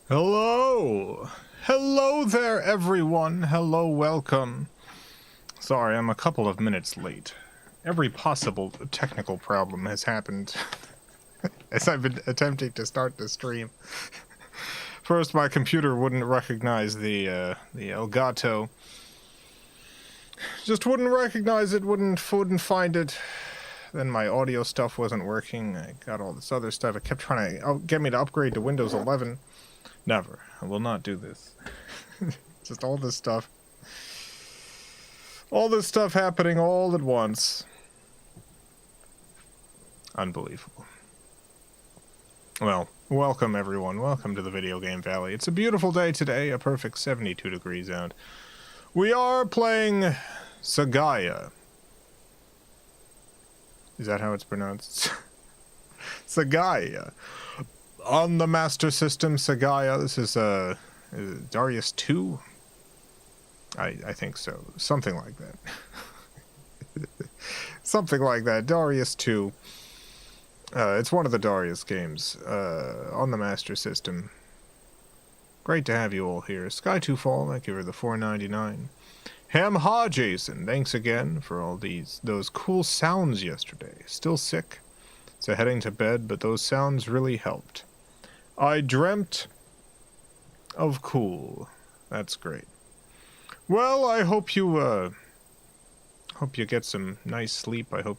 Hello! Hello there, everyone! Hello, welcome. Sorry, I'm a couple of minutes late. Every possible technical problem has happened as I've been attempting to start the stream. First, my computer wouldn't recognize the Elgato. Just wouldn't recognize it, wouldn't find it. Then my audio stuff wasn't working. I got all this other stuff. It kept trying to get me to upgrade to Windows 11. Never. I will not do this. Just all this stuff. All this stuff happening all at once. Unbelievable. Well, welcome everyone. Welcome to the Video Game Valley. It's a beautiful day today, a perfect 72 degrees out. We are playing Sagaia. Is that how it's pronounced? Sagaia. On the Master System, Sagaia. This is Darius 2? I think so. Something like that. Something like that. Darius 2. It's one of the Darius games on the Master System. Great to have you all here. Sky2Fall, thank you for the $4.99. Ham Ha Jason, thanks again for all those cool sounds yesterday. Still sick, so heading to bed, but those sounds really helped. I dreamt of cool. That's great. Well, I hope you get some nice sleep. I hope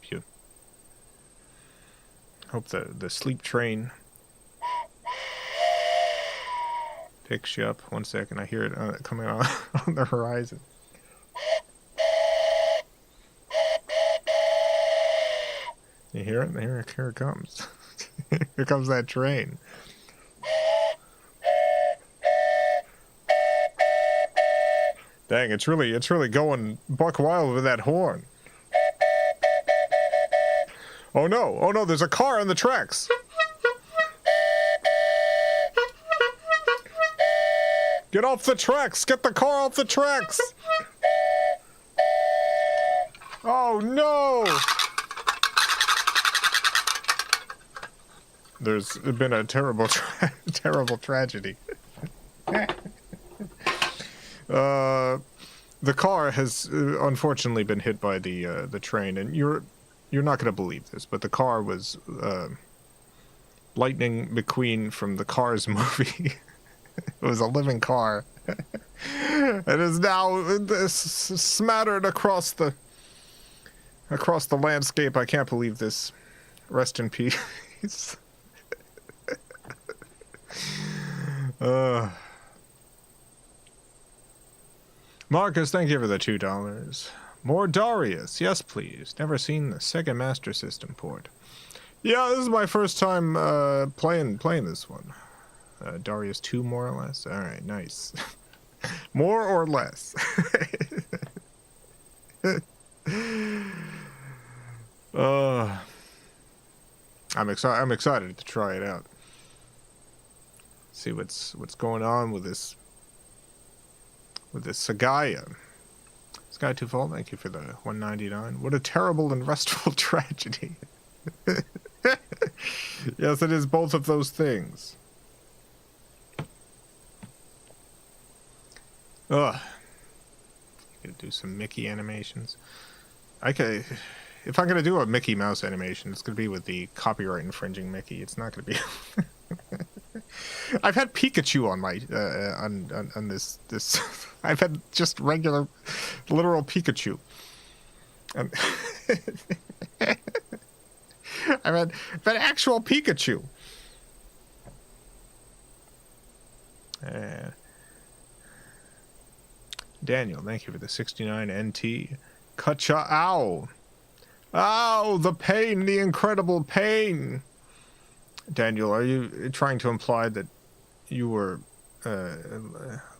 the sleep train picks you up. 1 second, I hear it coming on the horizon. You hear it? Here it comes. Here comes that train. Dang, it's really going buck wild with that horn. Oh no, there's a car on the tracks. Get off the tracks, get the car off the tracks. Oh no. There's been a terrible tragedy. The car has unfortunately been hit by the train, and you're not going to believe this, but the car was Lightning McQueen from the Cars movie. It was a living car. It is now smattered across the landscape. I can't believe this. Rest in peace. Marcus, thank you for the $2. More Darius, yes please. Never seen the Sega Master System port. Yeah, this is my first time playing this one. Darius 2, more or less. All right, nice. More or less. I'm excited to try it out. See what's going on with this Sagaia. Sky2Fall, thank you for the $1.99. What a terrible and restful tragedy. Yes, it is both of those things. Ugh. Gonna do some Mickey animations. If I'm gonna do a Mickey Mouse animation, it's gonna be with the copyright infringing Mickey. It's not gonna be. I've had Pikachu on my on this. I've had just regular, literal Pikachu. I've had actual Pikachu. Daniel, thank you for the 69 NT. Kacha, ow! Ow! The pain, the incredible pain! Daniel, are you trying to imply that you were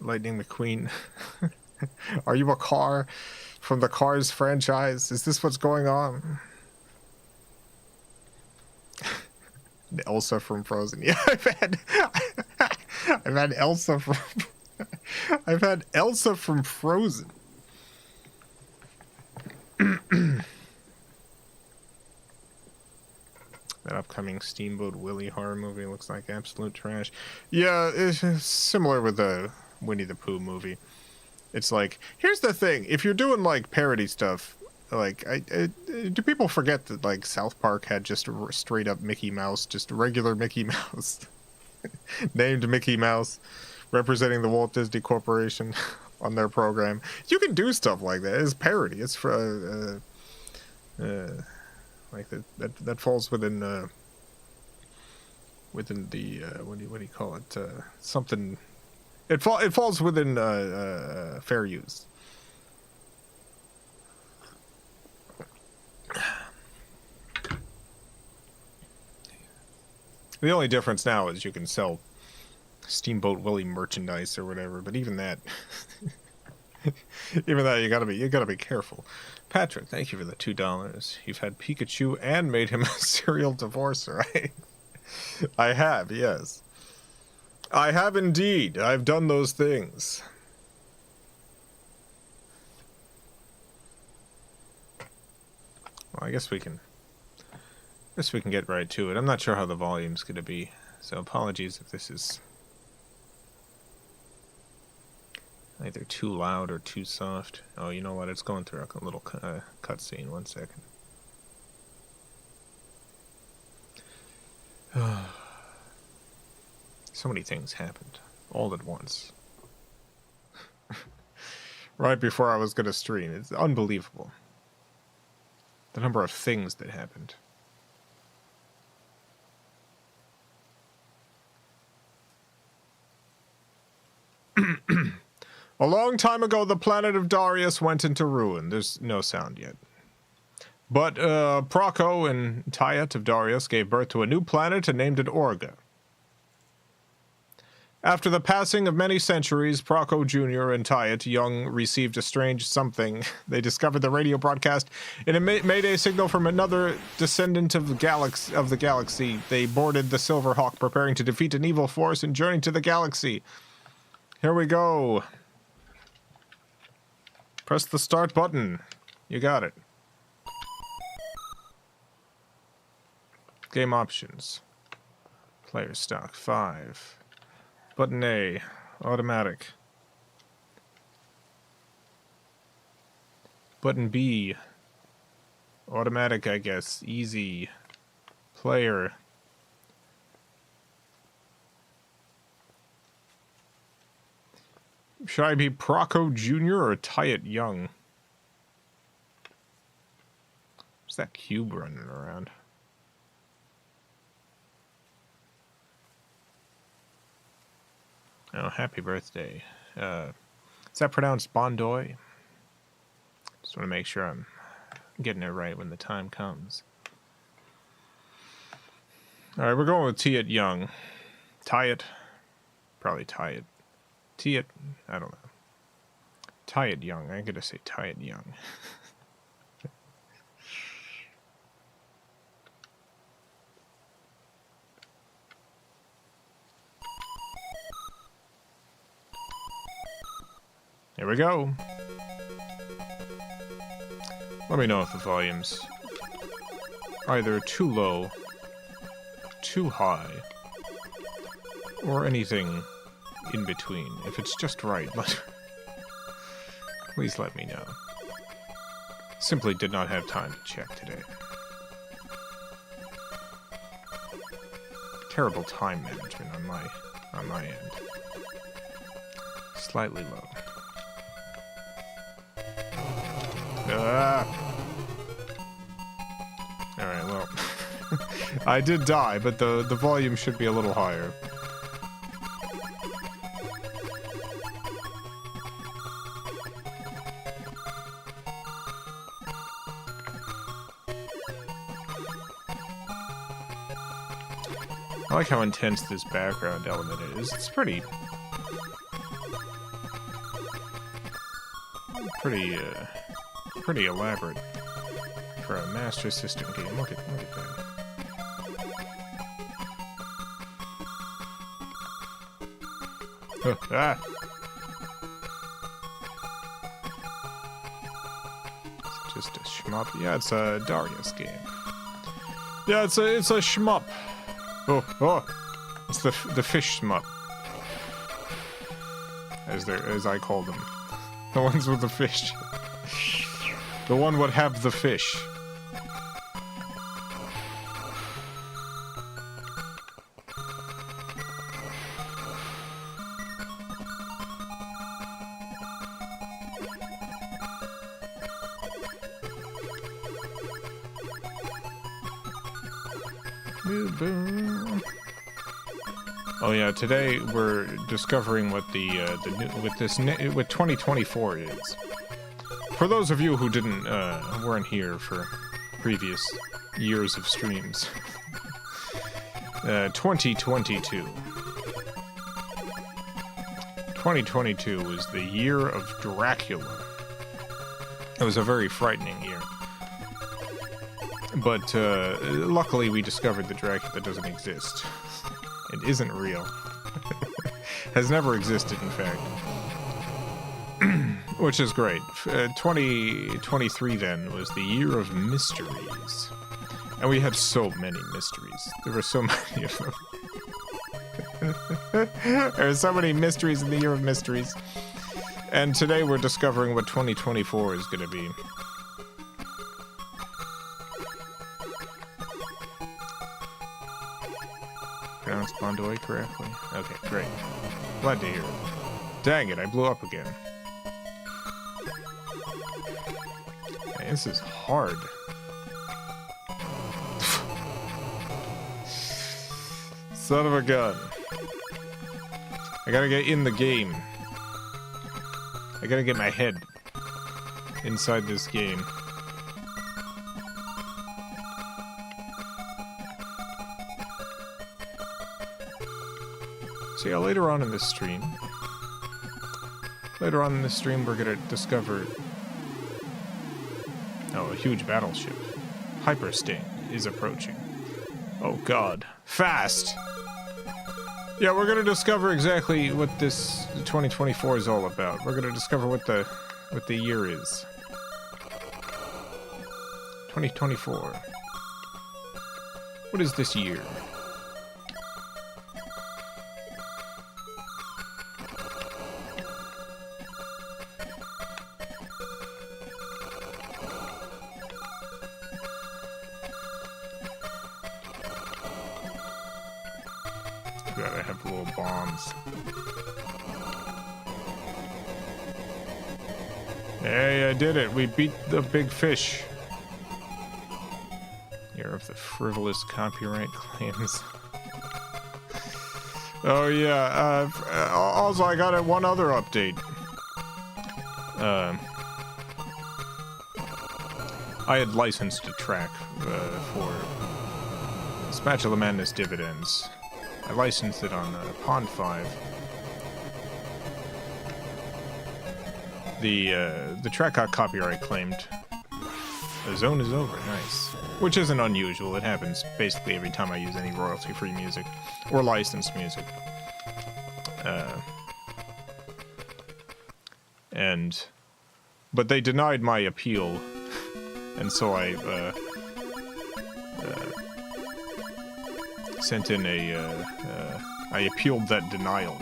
Lightning McQueen? Are you a car from the Cars franchise? Is this what's going on? Elsa from Frozen. Yeah, I've had Elsa from I've had Elsa from Frozen. upcoming Steamboat Willie horror movie looks like absolute trash. Yeah, it's similar with the Winnie the Pooh movie. It's like, here's the thing: if you're doing like parody stuff, like, do people forget that like South Park had just straight up Mickey Mouse, just regular Mickey Mouse, named Mickey Mouse, representing the Walt Disney Corporation on their program? You can do stuff like that. It's parody. It's for like that falls within the what do you call it? Something. It falls within fair use. The only difference now is you can sell Steamboat Willie merchandise or whatever, but even that, you gotta be careful. Patrick, thank you for the $2. You've had Pikachu and made him a serial divorcer, right? I have, yes. I have indeed. I've done those things. Well, I guess we can get right to it. I'm not sure how the volume's going to be, so apologies if this is either too loud or too soft. Oh, you know what? It's going through a little cutscene. 1 second. So many things happened all at once. Right before I was going to stream. It's unbelievable. The number of things that happened. A long time ago, the planet of Darius went into ruin. There's no sound yet. But Proco and Tyet of Darius gave birth to a new planet and named it Orga. After the passing of many centuries, Proco Jr. and Tyet Young received a strange something. They discovered the radio broadcast in a mayday signal from another descendant of the galaxy. They boarded the Silver Hawk, preparing to defeat an evil force and journey to the galaxy. Here we go. Press the start button. You got it. Game options. Player stock 5. Button A. Automatic. Button B. Automatic, I guess. Easy. Player. Should I be Proco Jr. or Tyet Young? What's that cube running around? Oh, happy birthday. Is that pronounced Bondoy? Just want to make sure I'm getting it right when the time comes. Alright, we're going with Tyet Young. Tyet. Probably Tyet. Tyet. I don't know. Tyet Young. I'm going to say Tyet Young. Here we go. Let me know if the volume's either too low, too high, or anything in between. If it's just right, please let me know. Simply did not have time to check today. Terrible time management on my end. Slightly low. Alright, well. I did die, but the volume should be a little higher. I like how intense this background element is. It's pretty elaborate for a Master System game. Look at that. Ah! It's just a shmup. Yeah, it's a Darius game. Yeah, it's a shmup. Oh, it's the fish shmup, as I call them, the ones with the fish. The one would have the fish. Oh yeah, today we're discovering what the new with 2024 is. For those of you who weren't here for previous years of streams, 2022. 2022 was the year of Dracula. It was a very frightening year. But luckily we discovered that Dracula doesn't exist. It isn't real. Has never existed, in fact. Which is great. 2023 then was the year of mysteries. And we had so many mysteries. There were so many of them. There are so many mysteries in the year of mysteries. And today we're discovering what 2024 is going to be. Pronounced Bondoy correctly? Okay, great. Glad to hear it. Dang it, I blew up again. Man, this is hard. Son of a gun. I gotta get in the game. I gotta get my head inside this game. So yeah, later on in this stream, we're gonna discover, a huge battleship. Hyperstain is approaching. Oh god. Fast! Yeah, we're gonna discover exactly what this 2024 is all about. We're gonna discover what the year is. 2024. What is this year? God, I have little bombs. Hey, I did it. We beat the big fish. Year of the frivolous copyright claims. Oh yeah, also I got one other update. I had licensed a track for Spatula Madness Dividends. I licensed it on Pond 5. The track got copyright claimed. The zone is over, nice. Which isn't unusual, it happens basically every time I use any royalty-free music. Or licensed music. But they denied my appeal, and so I sent in I appealed that denial.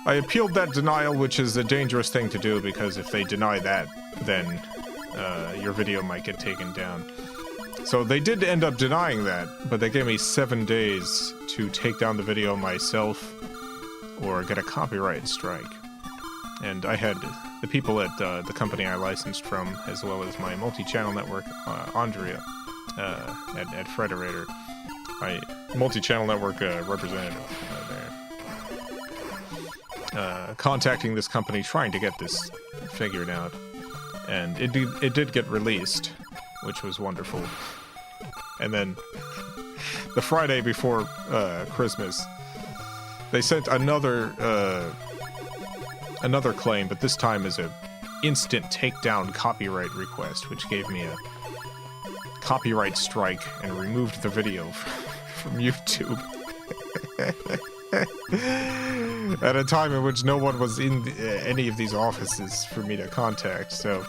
I appealed that denial, which is a dangerous thing to do, because if they deny that, then your video might get taken down. So they did end up denying that, but they gave me 7 days to take down the video myself or get a copyright strike. And I had the people at the company I licensed from, as well as my multi-channel network, Andrea, at Frederator, my multi-channel network representative there, contacting this company, trying to get this figured out. And it did get released, which was wonderful. And then the Friday before Christmas, they sent another claim, but this time as a instant takedown copyright request, which gave me a copyright strike and removed the video from YouTube. At a time in which no one was in any of these offices for me to contact, so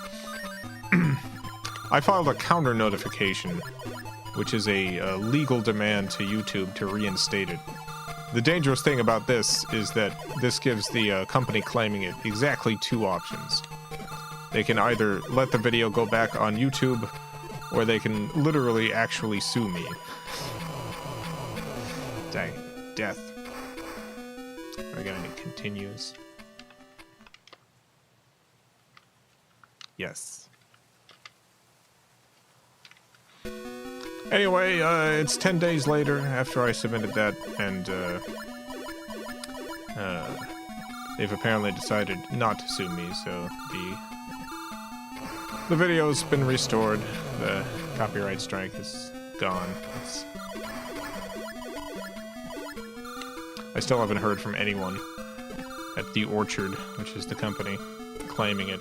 I filed a counter notification, which is a legal demand to YouTube to reinstate it. The dangerous thing about this is that this gives the company claiming it exactly two options. They can either let the video go back on YouTube, or they can literally actually sue me. Dang. Death. I got any continues? Yes. Anyway, it's 10 days later after I submitted that, and they've apparently decided not to sue me, so the video's been restored. The copyright strike is gone. I still haven't heard from anyone at The Orchard, which is the company claiming it.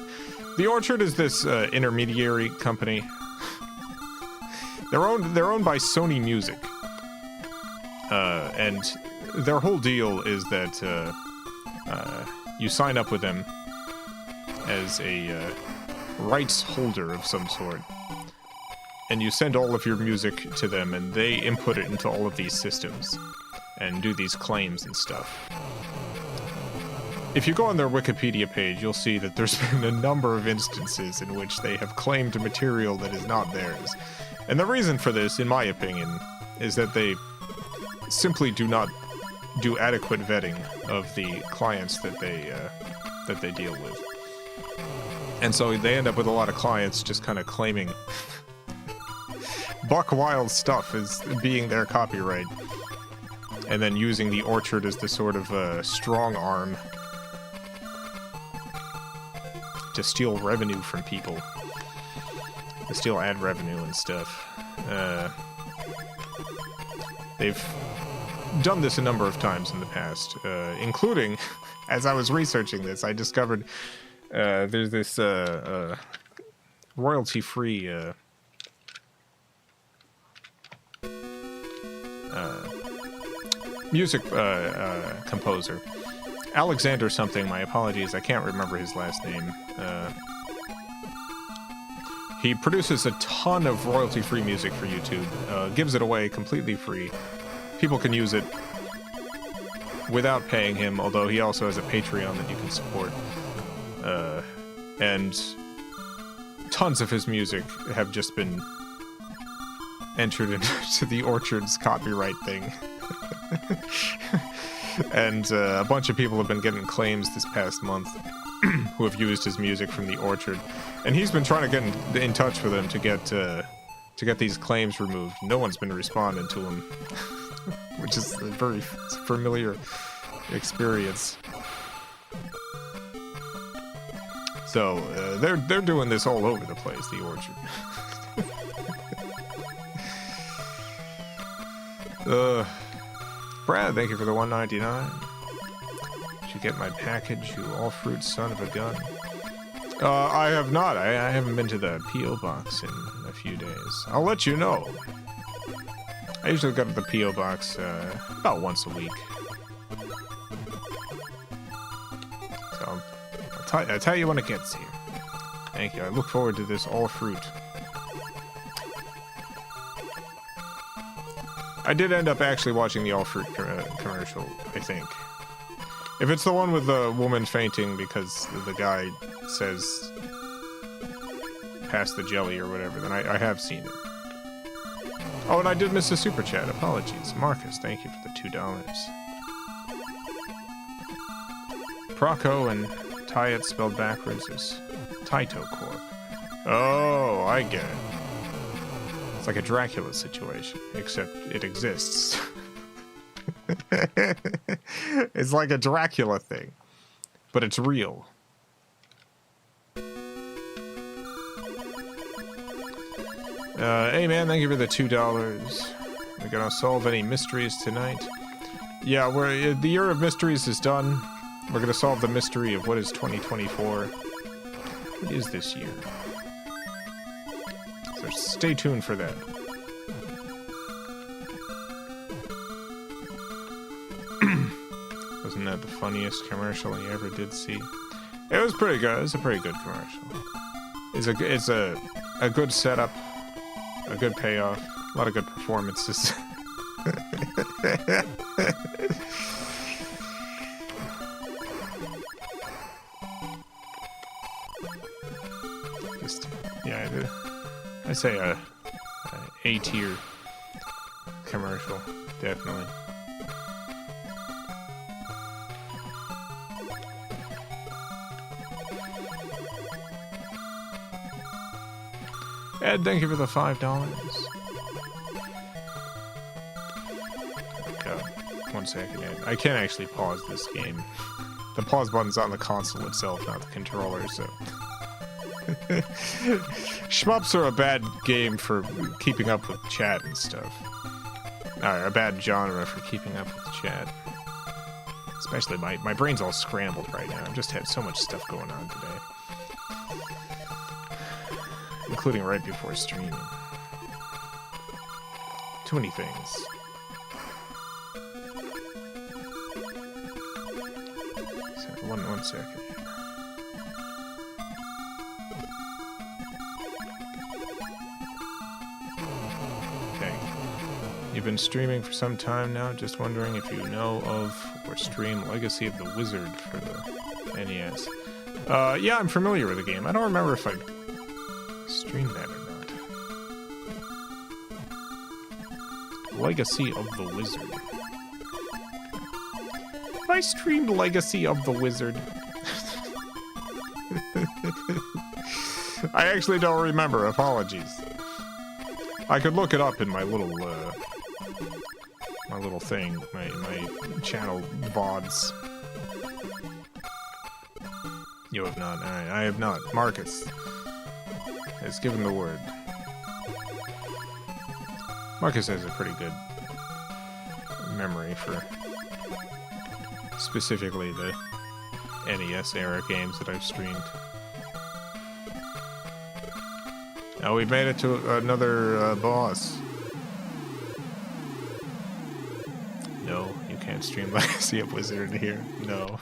The Orchard is this intermediary company. They're owned by Sony Music, and their whole deal is that you sign up with them as a rights holder of some sort, and you send all of your music to them, and they input it into all of these systems and do these claims and stuff. If you go on their Wikipedia page, you'll see that there's been a number of instances in which they have claimed material that is not theirs. And the reason for this, in my opinion, is that they simply do not do adequate vetting of the clients that they deal with. And so they end up with a lot of clients just kind of claiming buck wild stuff as being their copyright, and then using the Orchard as the sort of strong arm to steal revenue from people. To steal ad revenue and stuff. They've done this a number of times in the past, including, as I was researching this, I discovered there's this royalty-free music composer. Alexander something, my apologies, I can't remember his last name. He produces a ton of royalty-free music for YouTube, gives it away completely free. People can use it without paying him, although he also has a Patreon that you can support. And tons of his music have just been entered into the Orchard's copyright thing. And a bunch of people have been getting claims this past month who have used his music from the Orchard. And he's been trying to get in touch with him to get these claims removed. No one's been responding to him, which is a very familiar experience. So they're doing this all over the place, the Orchard. Brad, thank you for the $1.99. Did you get my package, you all-fruit son of a gun? I have not. I haven't been to the P.O. box in a few days. I'll let you know. I usually go to the P.O. box about once a week. So I'll tell you when it gets here. Thank you. I look forward to this all-fruit. I did end up actually watching the all-fruit commercial, I think. If it's the one with the woman fainting because the guy says, pass the jelly or whatever, then I have seen it. Oh, and I did miss a super chat. Apologies. Marcus, thank you for the $2. Proco and Tyet spelled backwards is Taito Corp. Oh, I get it. It's like a Dracula situation, except it exists. It's like a Dracula thing, but it's real. Hey man, thank you for the $2. We're gonna solve any mysteries tonight. Yeah, the year of mysteries is done. We're gonna solve the mystery of what is 2024. What is this year? So stay tuned for that. Wasn't that the funniest commercial you ever did see? It was pretty good. It was a pretty good commercial. is a good setup, a good payoff, a lot of good performances. Just, yeah, I say a A-tier commercial, definitely. Ed, thank you for the $5. God, 1 second, Ed. I can't actually pause this game. The pause button's on the console itself, not the controller, so... Shmups are a bad game for keeping up with chat and stuff. Or a bad genre for keeping up with chat. Especially my brain's all scrambled right now. I've just had so much stuff going on today. Including right before streaming. Too many things. So, one second. Okay. You've been streaming for some time now, just wondering if you know of or stream Legacy of the Wizard for the NES. Yeah, I'm familiar with the game. I don't remember if I streamed that or not. Legacy of the Wizard. I streamed Legacy of the Wizard. I actually don't remember. Apologies. I could look it up in my little thing, my channel VODs. You have not. Alright, I have not. Marcus has given the word. Marcus has a pretty good memory for specifically the NES era games that I've streamed. Now we've made it to another boss. No, you can't stream Legacy of Wizard here. No.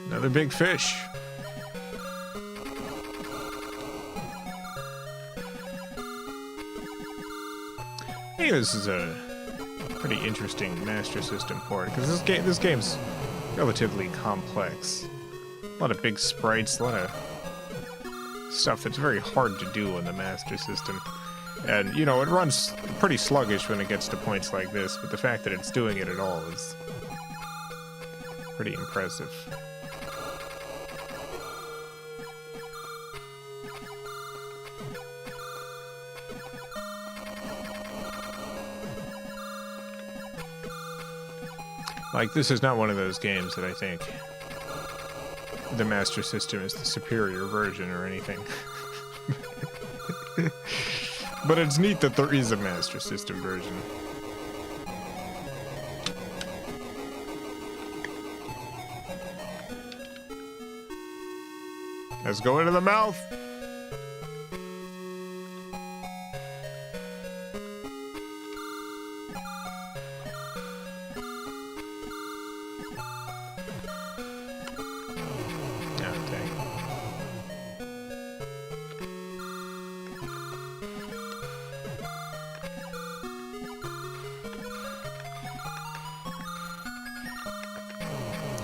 Another big fish. I think this is a pretty interesting Master System port, because this game's relatively complex. A lot of big sprites, a lot of stuff that's very hard to do on the Master System. And, you know, it runs pretty sluggish when it gets to points like this, but the fact that it's doing it at all is pretty impressive. Like, this is not one of those games that I think the Master System is the superior version or anything. But it's neat that there is a Master System version. Let's go into the mouth!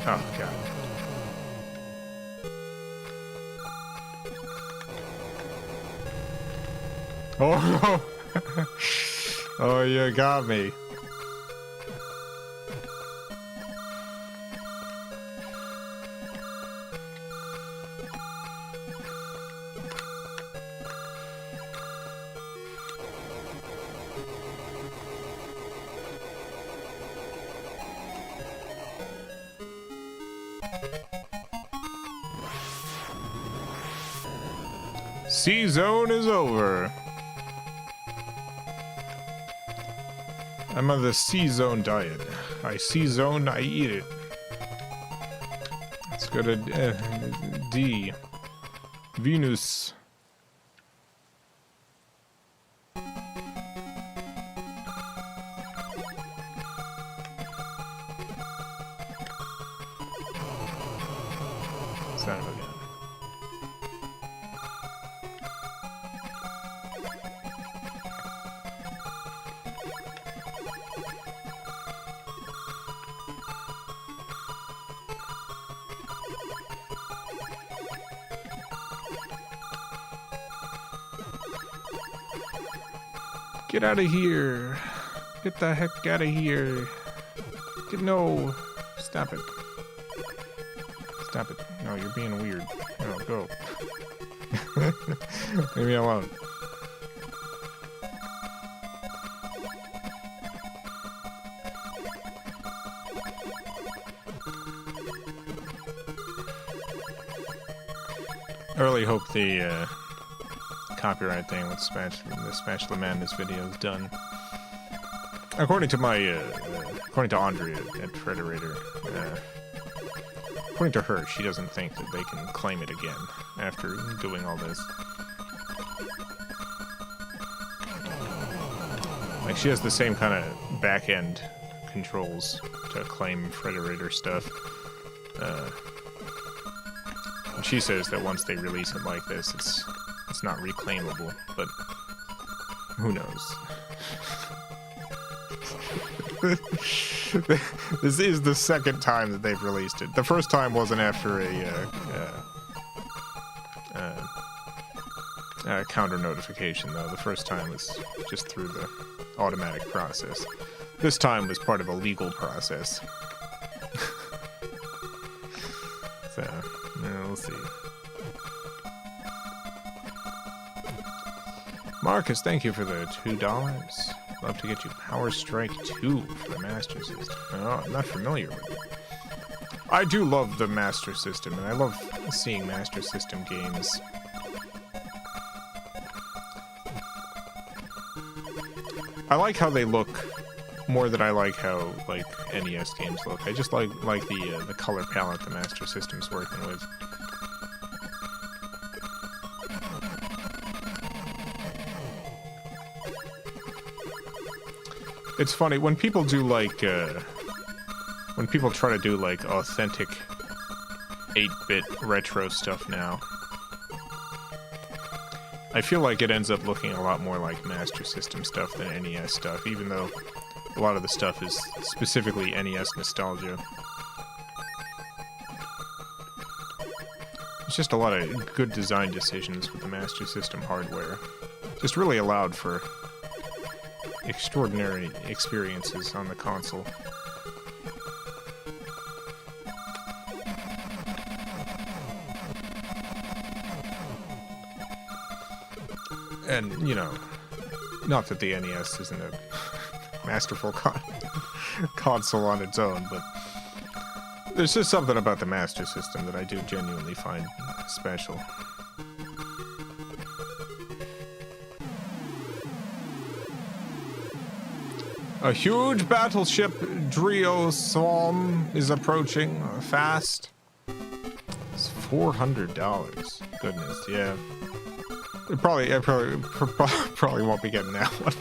Oh, God. Oh, no. Oh, you got me. C-Zone is over. I'm on the C-Zone diet. I C-Zone, I eat it. Let's go to D. Venus. Son of a gun. Get out of here. Get the heck out of here. No. Stop it. Stop it. No, you're being weird. No, go. Leave me alone. I really hope the copyright thing with the Spatula Madness video is done. According to according to Andrea at Frederator, according to her, she doesn't think that they can claim it again after doing all this. Like, she has the same kind of back-end controls to claim Frederator stuff. And she says that once they release it like this, it's not reclaimable, but who knows? This is the second time that they've released it. The first time wasn't after a counter notification, though. The first time was just through the automatic process. This time was part of a legal process. So, we'll see. Marcus, thank you for the $2. Love to get you Power Strike 2 for the Master System. Oh, I'm not familiar with it. I do love the Master System, and I love seeing Master System games. I like how they look more than I like how, like, NES games look. I just like the color palette the Master System's working with. It's funny, when people do, like, when people try to do, like, authentic 8-bit retro stuff now, I feel like it ends up looking a lot more like Master System stuff than NES stuff, even though a lot of the stuff is specifically NES nostalgia. It's just a lot of good design decisions with the Master System hardware. Just really allowed for extraordinary experiences on the console. And, you know, not that the NES isn't a masterful console on its own, but there's just something about the Master System that I do genuinely find special. A huge battleship Drio Swarm is approaching fast. It's $400. Goodness, yeah. I probably won't be getting that one.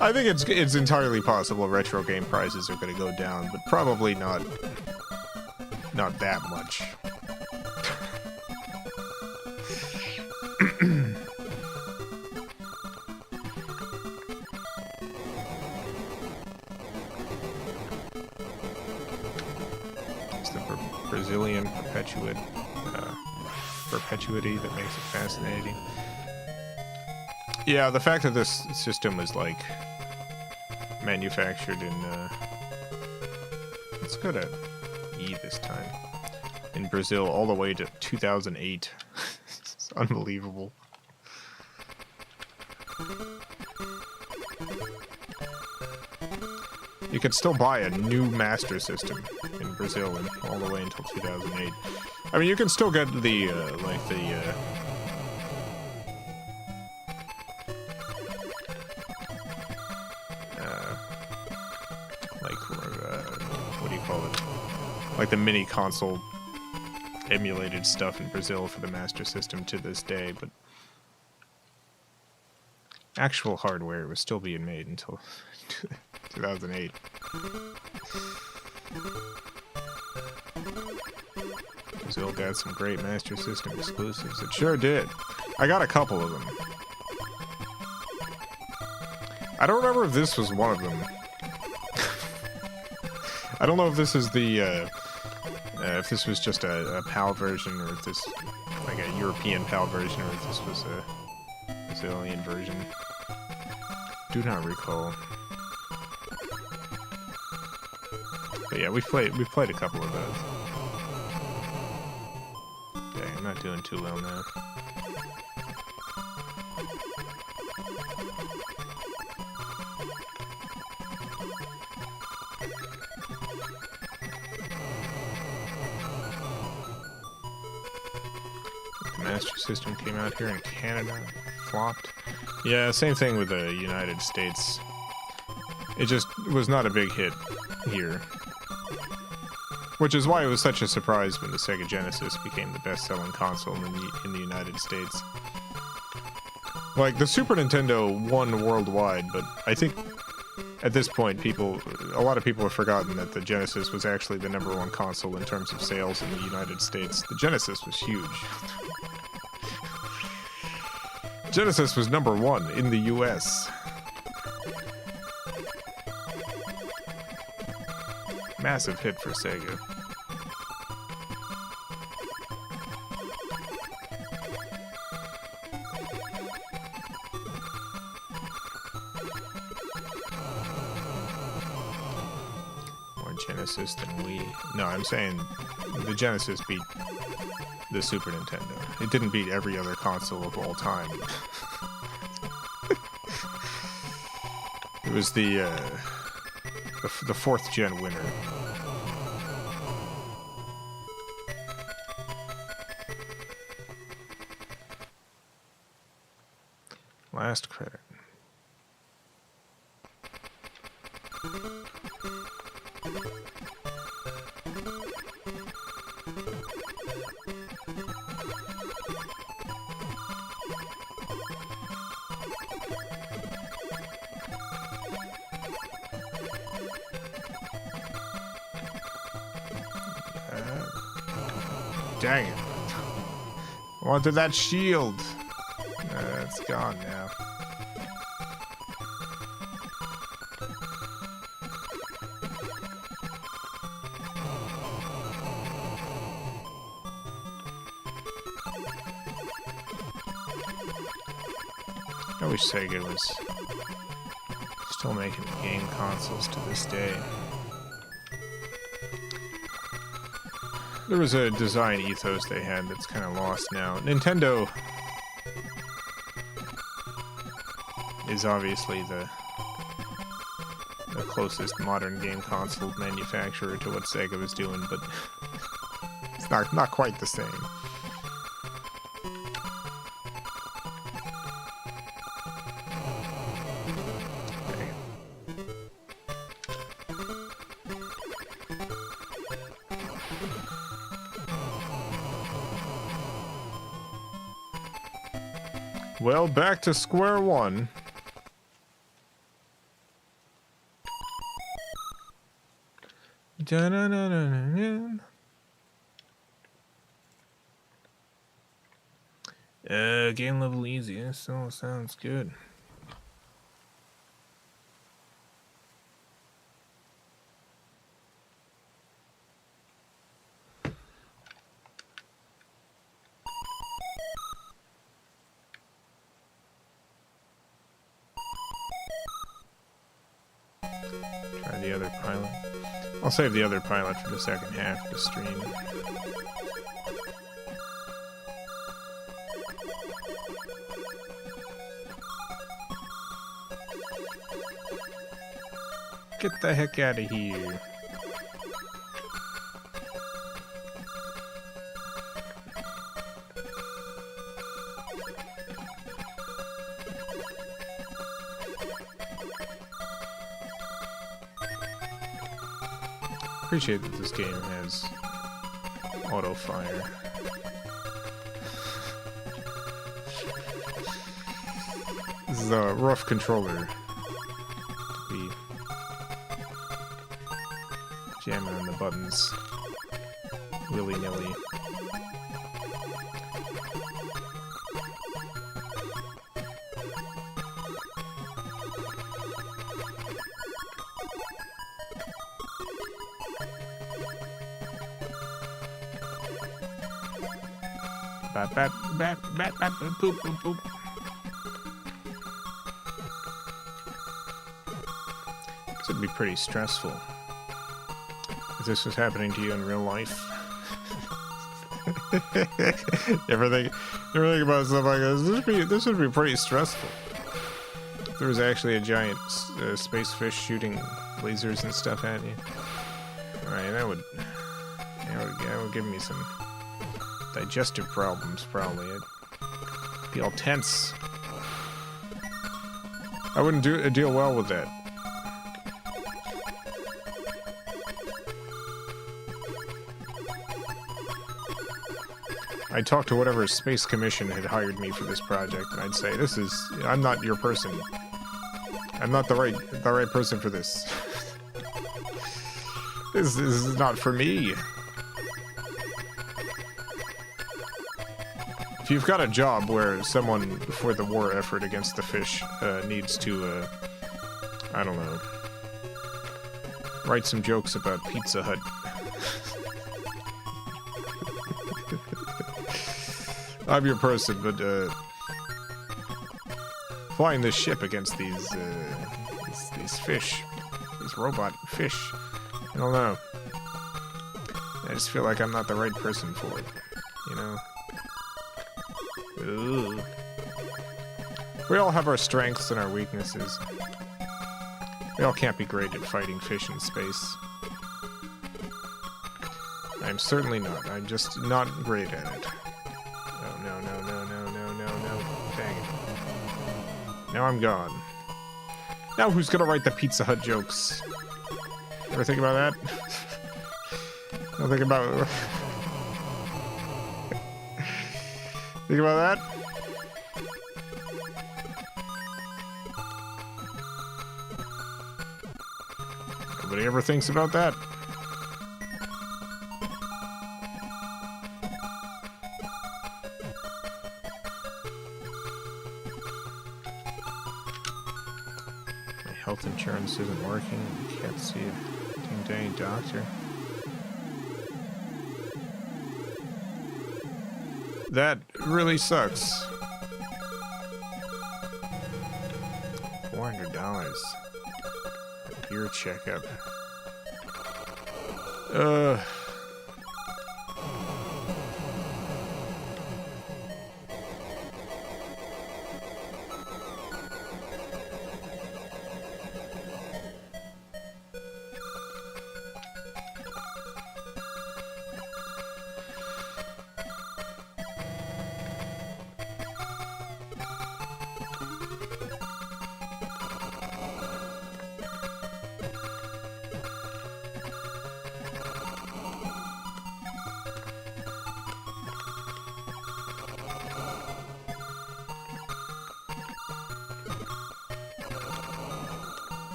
I think it's entirely possible retro game prices are going to go down, but probably not that much. It's the Brazilian perpetuity that makes it fascinating. Yeah, the fact that this system was, like, manufactured in, let's go to E this time, in Brazil all the way to 2008. It's unbelievable. You could still buy a new Master System in Brazil all the way until 2008. I mean, you can still get the, what do you call it? Like the mini console emulated stuff in Brazil for the Master System to this day, but actual hardware was still being made until 2008. Brazil got some great Master System exclusives. It sure did. I got a couple of them. I don't remember if this was one of them. I don't know if this is the, if this was just a PAL version, or if this, like a European PAL version, or if this was a Brazilian version. Do not recall. But yeah, we played a couple of those. Dang, I'm not doing too well now. The Master System came out here in Canada, flopped. Yeah, same thing with the United States. It just was not a big hit here. Which is why it was such a surprise when the Sega Genesis became the best-selling console in the United States. Like, the Super Nintendo won worldwide, but I think at this point a lot of people have forgotten that the Genesis was actually the #1 console in terms of sales in the United States. The Genesis was huge. Genesis was #1 in the US. Massive hit for Sega. More Genesis than Wii. No, I'm saying the Genesis beat the Super Nintendo. It didn't beat every other console of all time. It was the 4th gen winner. Last credit. Dang it. I wanted that shield. It's gone now. I wish Sega was still making game consoles to this day. There was a design ethos they had that's kind of lost now. Nintendo is obviously the closest modern game console manufacturer to what Sega was doing, but it's not quite the same. Well, back to square one. Game level easy. That still sounds good. Try the other pilot. I'll save the other pilot for the second half of the stream. Get the heck out of here. Appreciate that this game has auto fire. This is a rough controller to be jamming on the buttons. willy-nilly. Bap, bap, bap, bap, bap, boop, boop, boop. This would be pretty stressful if this was happening to you in real life. Ever think about stuff like this? This would be pretty stressful. If there was actually a giant space fish shooting lasers and stuff at you. Alright, that would give me some digestive problems, probably. I'd be all tense. I wouldn't deal well with that. I'd talk to whatever space commission had hired me for this project, and I'd say, I'm not your person. I'm not the right person for this. This is not for me. If you've got a job where someone for the war effort against the fish needs to, I don't know, write some jokes about Pizza Hut. I'm your person, but flying this ship against these fish, these robot fish, I don't know. I just feel like I'm not the right person for it, you know? Ooh. We all have our strengths and our weaknesses. We all can't be great at fighting fish in space. I'm certainly not. I'm just not great at it. Oh, no. Dang it. Now I'm gone. Now who's gonna write the Pizza Hut jokes? Ever think about that? Don't think about... Think about that? Nobody ever thinks about that. My health insurance isn't working. I can't see a dang doctor. That really sucks. $400. Ear checkup.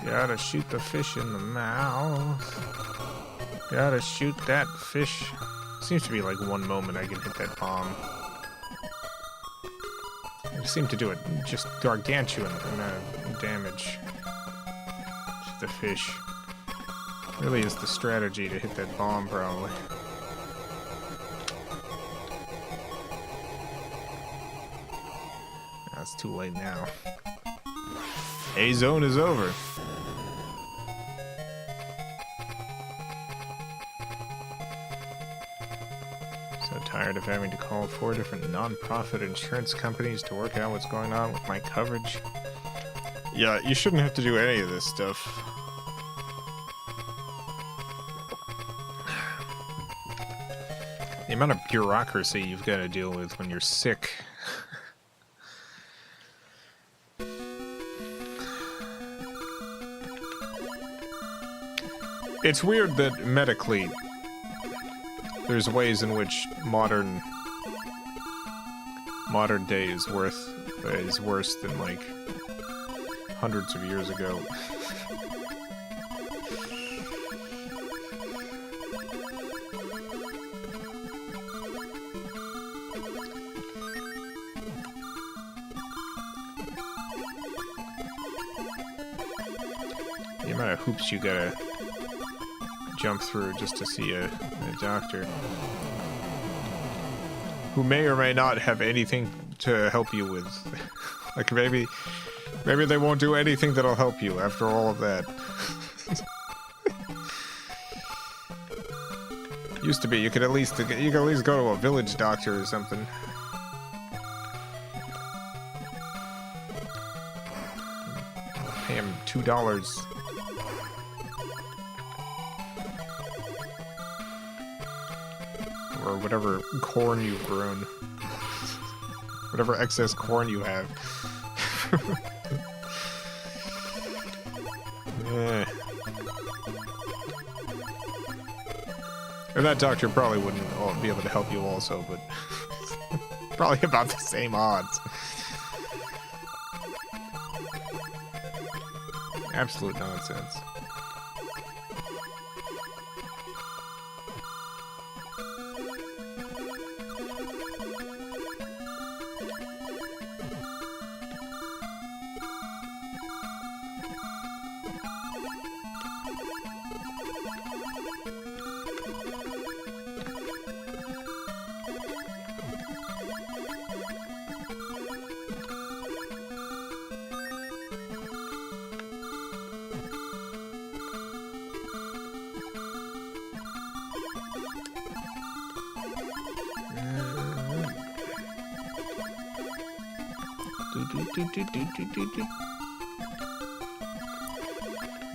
Gotta shoot the fish in the mouth. Gotta shoot that fish. Seems to be like one moment I can hit that bomb. I seem to do it just gargantuan amount of damage to the fish. Really is the strategy to hit that bomb, probably. It's too late now. A zone is over. So tired of having to call 4 different non-profit insurance companies to work out what's going on with my coverage. Yeah, you shouldn't have to do any of this stuff. The amount of bureaucracy you've got to deal with when you're sick. It's weird that medically there's ways in which modern day is worse than like hundreds of years ago. The amount of hoops you gotta jump through just to see a doctor who may or may not have anything to help you with. Like maybe they won't do anything that'll help you after all of that. Used to be you could at least go to a village doctor or something. Pay him $2. Or whatever corn you've grown. Whatever excess corn you have. And that doctor probably wouldn't be able to help you also, but probably about the same odds. Absolute nonsense.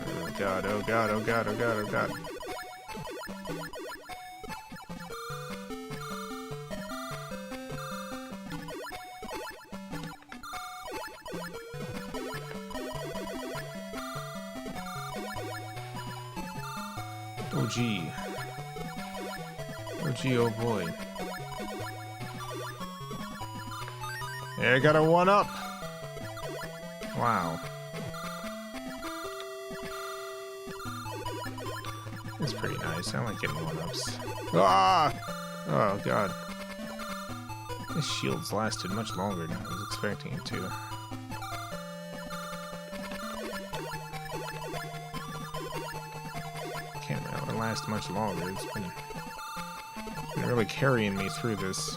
Oh god, oh god, oh god, oh god, oh god. Oh gee. Oh gee, oh boy. Yeah, I got a 1-up. Wow. It's pretty nice. I like getting 1-ups. Ah! Oh, God. This shield's lasted much longer than I was expecting it to. Can't really last much longer. It's been really carrying me through this.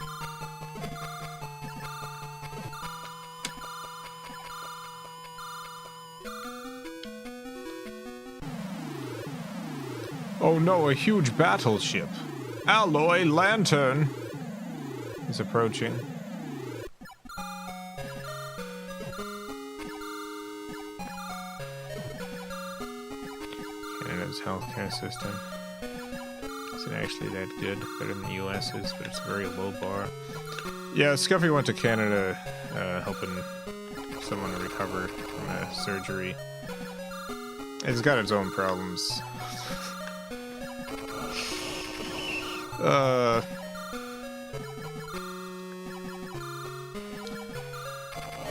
Oh no, a huge battleship. Alloy Lantern is approaching. Canada's healthcare system isn't actually that good, better than the US's, but it's a very low bar. Yeah, Scuffy went to Canada helping someone recover from a surgery. It's got its own problems.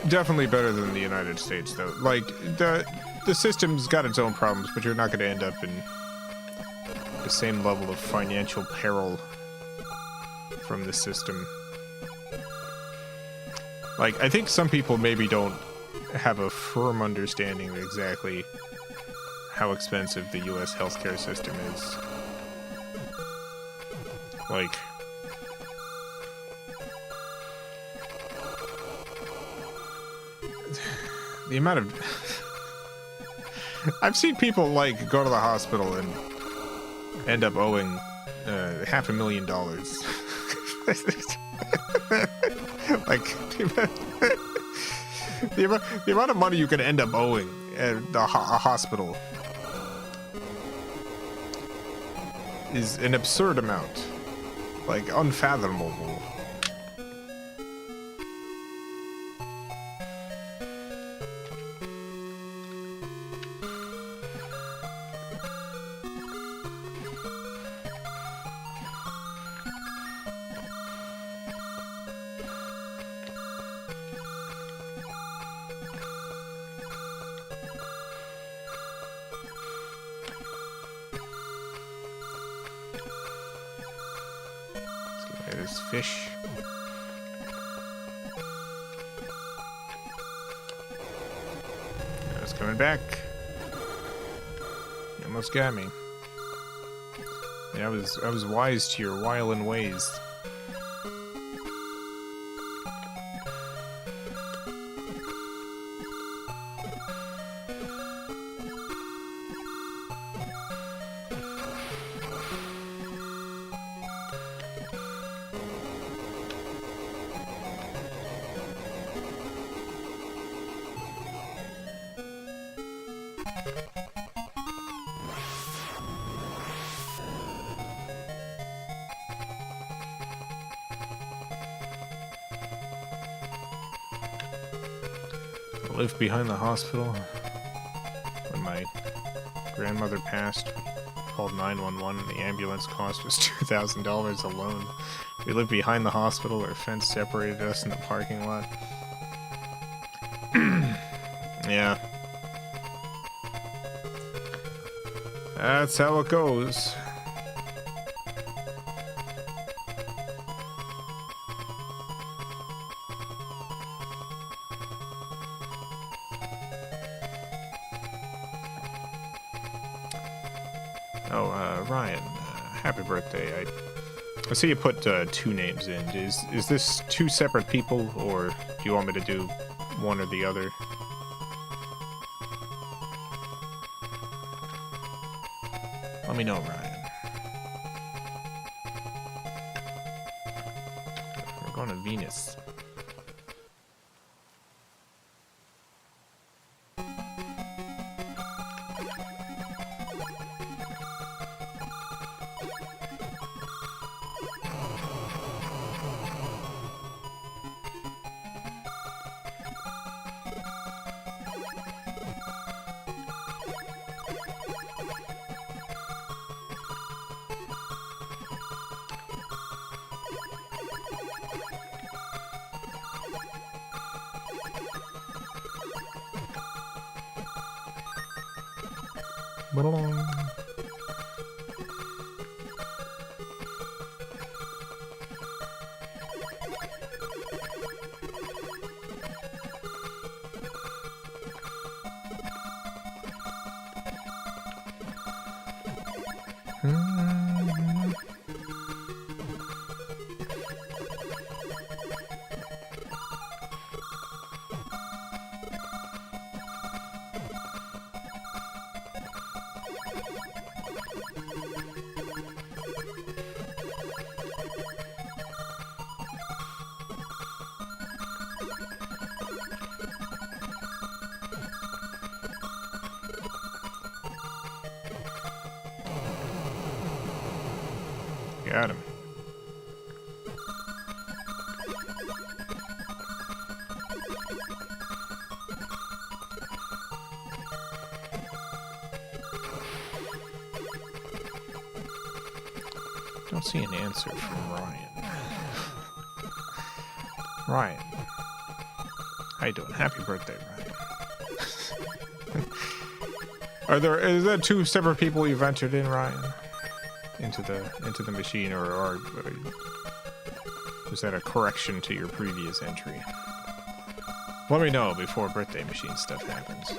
Definitely better than the United States, though. Like, the system's got its own problems, but you're not going to end up in the same level of financial peril from the system. Like, I think some people maybe don't have a firm understanding of exactly how expensive the US healthcare system is. Like, the amount of I've seen people like go to the hospital and end up owing $500,000. Like the amount of money you can end up owing at a hospital is an absurd amount, like unfathomable. There's fish. It's coming back. almost got me. Yeah, I was wise to your whilin' ways. I lived behind the hospital. When my grandmother passed, we called 911 and the ambulance cost was $2,000 alone. We lived behind the hospital, our fence separated us in the parking lot. Yeah. That's how it goes. Oh, Ryan, happy birthday. I see you put 2 names in. Is this 2 separate people, or do you want me to do one or the other? Let me know, Ryan. We're going to Venus. Got him. Don't see an answer from Ryan. Ryan. How you doing? Happy birthday, Ryan. Is that 2 separate people you've entered in, Ryan? Into the machine, or was that a correction to your previous entry? Let me know before birthday machine stuff happens.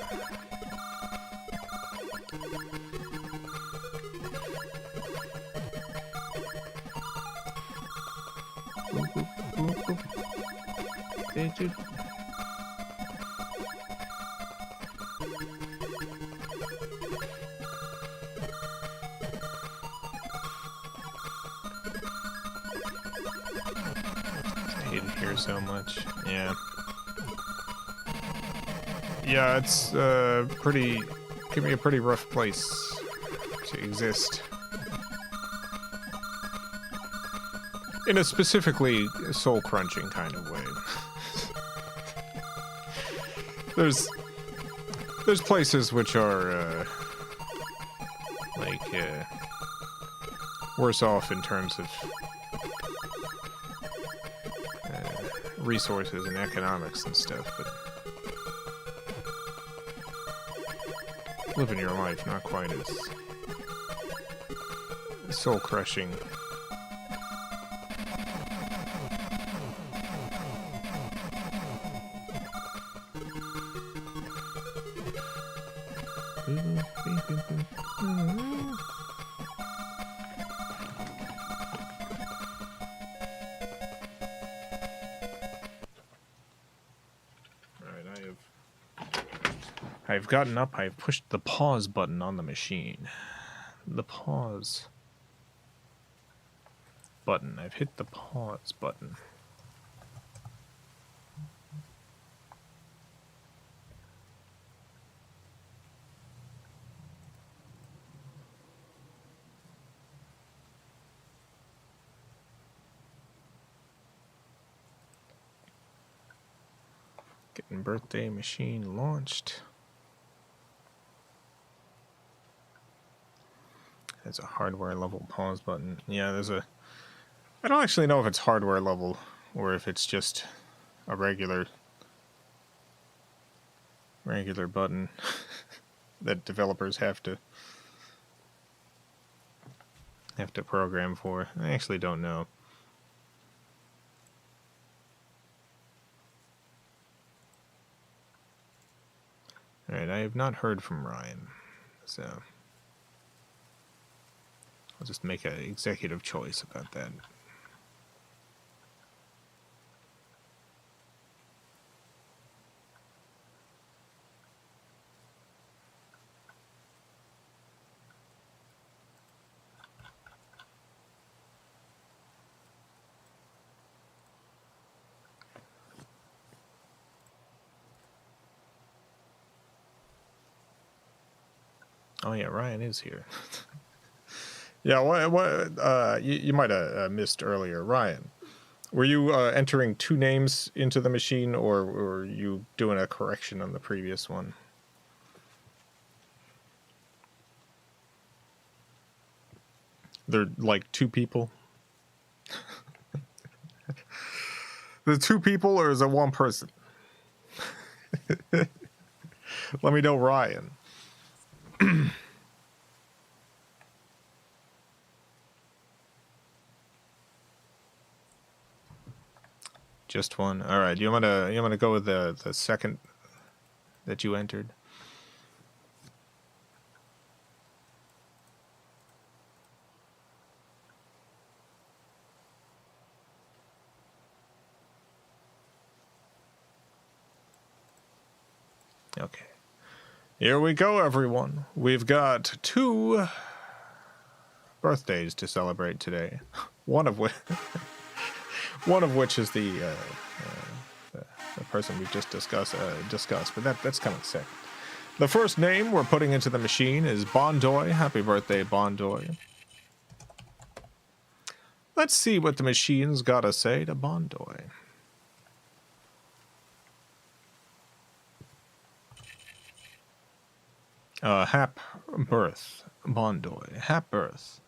Did you? So much, yeah. Yeah, it's can be a pretty rough place to exist. In a specifically soul-crunching kind of way. There's places which are worse off in terms of resources and economics and stuff, but living your life not quite as soul-crushing. Alright, I've gotten up, I've pushed the pause button on the machine. The pause button. I've hit the pause button. Getting birthday machine launched. There's a hardware level pause button. Yeah, there's a... I don't actually know if it's hardware level or if it's just a regular button that developers have to program for. I actually don't know. Alright, I have not heard from Ryan, so I'll just make an executive choice about that. Oh yeah, Ryan is here. Yeah, you might have missed earlier. Ryan, were you entering two names into the machine, or were you doing a correction on the previous one? They're like two people? The two people, or is it one person? Let me know, Ryan. Just one. All right. You want to go with the second that you entered? Okay. Here we go, everyone. We've got 2 birthdays to celebrate today. One of which is the person we've just discussed, but that's coming second. The first name we're putting into the machine is Bondoy. Happy birthday, Bondoy. Let's see what the machine's got to say to Bondoy. Hap birth, Bondoy. Hap birth.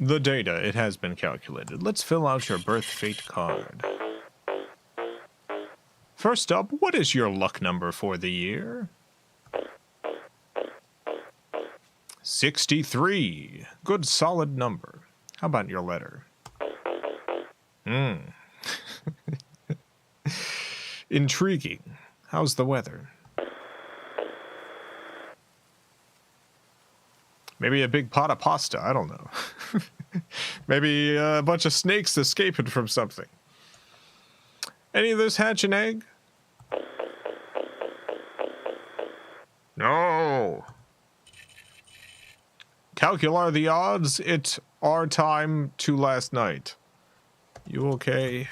The data, it has been calculated. Let's fill out your birth fate card. First up, what is your luck number for the year? 63. Good solid number. How about your letter? Intriguing. How's the weather? Maybe a big pot of pasta, I don't know. Maybe a bunch of snakes escaping from something. Any of this hatch an egg? No. Calcular the odds. It's our time to last night. You okay?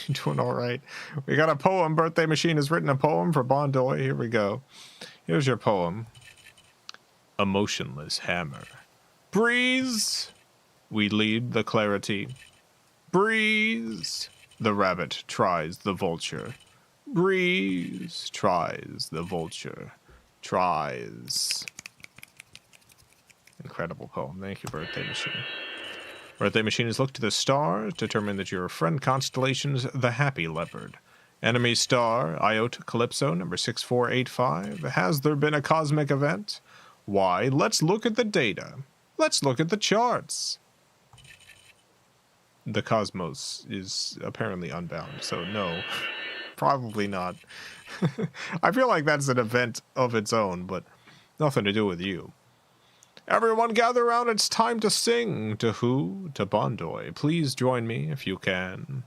You doing all right? We got a poem. Birthday Machine has written a poem for Bondoy. Here we go. Here's your poem. A motionless hammer. Breeze. We lead the clarity. Breeze. The rabbit tries the vulture. Breeze tries the vulture. Tries. Incredible poem. Thank you, Birthday Machine. Birthday Machine has looked to the stars, determined that your friend constellation's the happy leopard. Enemy star, Iota Calypso, number 6485. Has there been a cosmic event? Why, let's look at the data. Let's look at the charts. The cosmos is apparently unbound, so no, probably not. I feel like that's an event of its own, but nothing to do with you. Everyone gather around, it's time to sing. To who? To Bondoy. Please join me if you can.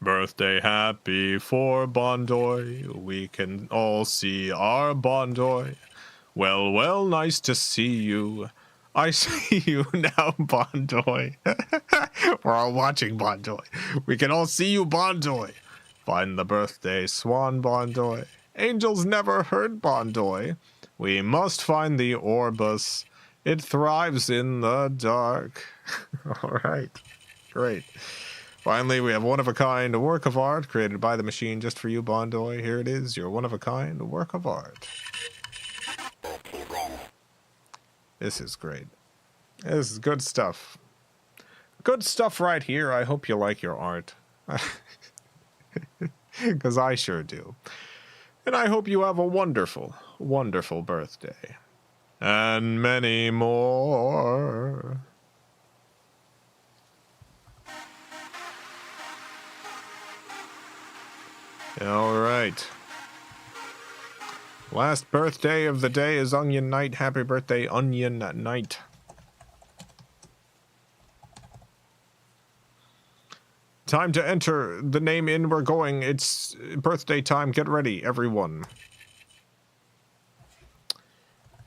Birthday happy for Bondoy. We can all see our Bondoy. Well, well, nice to see you. I see you now, Bondoy. We're all watching Bondoy. We can all see you, Bondoy. Find the birthday swan, Bondoy. Angels never heard Bondoy. We must find the Orbus. It thrives in the dark. All right. Great. Finally, we have one-of-a-kind, a work of art created by the machine just for you, Bondoy. Here it is, your one-of-a-kind work of art. This is great. This is good stuff. Good stuff right here. I hope you like your art. Because I sure do. And I hope you have a wonderful, wonderful birthday. And many more. All right. Last birthday of the day is Onion Night. Happy birthday, Onion Night. Time to enter the name in. We're going. It's birthday time. Get ready, everyone.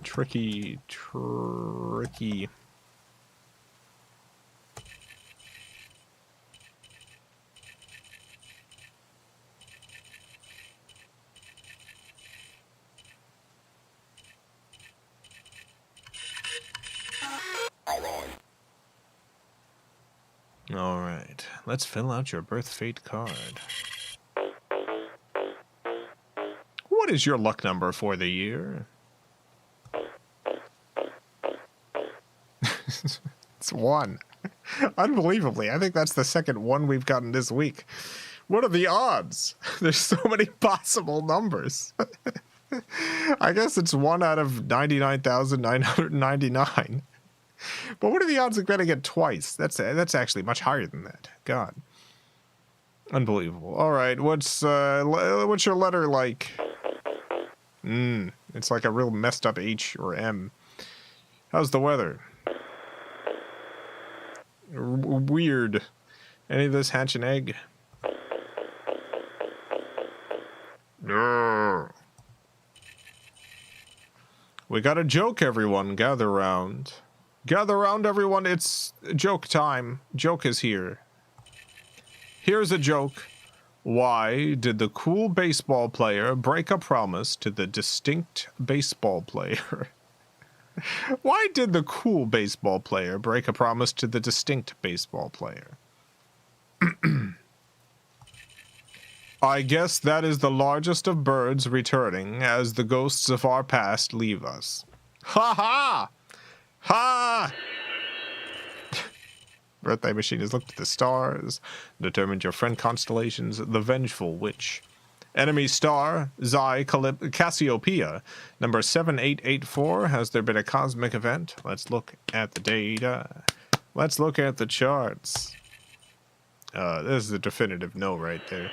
Tricky. All right, let's fill out your birth fate card. What is your luck number for the year? It's 1. Unbelievably, I think that's the second one we've gotten this week. What are the odds? There's so many possible numbers. I guess it's 1 out of 99,999. But what are the odds of getting it twice? That's actually much higher than that. God. Unbelievable. All right, what's your letter like? It's like a real messed up H or M. How's the weather? Weird. Any of this hatch an egg? No. We got a joke, everyone. Gather round. Gather round, everyone. It's joke time. Joke is here. Here's a joke. Why did the cool baseball player break a promise to the distinct baseball player? Why did the cool baseball player break a promise to the distinct baseball player? I guess that is the largest of birds returning as the ghosts of our past leave us. Ha ha! Ha! Birthday machine has looked at the stars, determined your friend constellations, the vengeful witch. Enemy star, Cassiopeia, number 7884. Has there been a cosmic event? Let's look at the data. Let's look at the charts. This is a definitive no right there.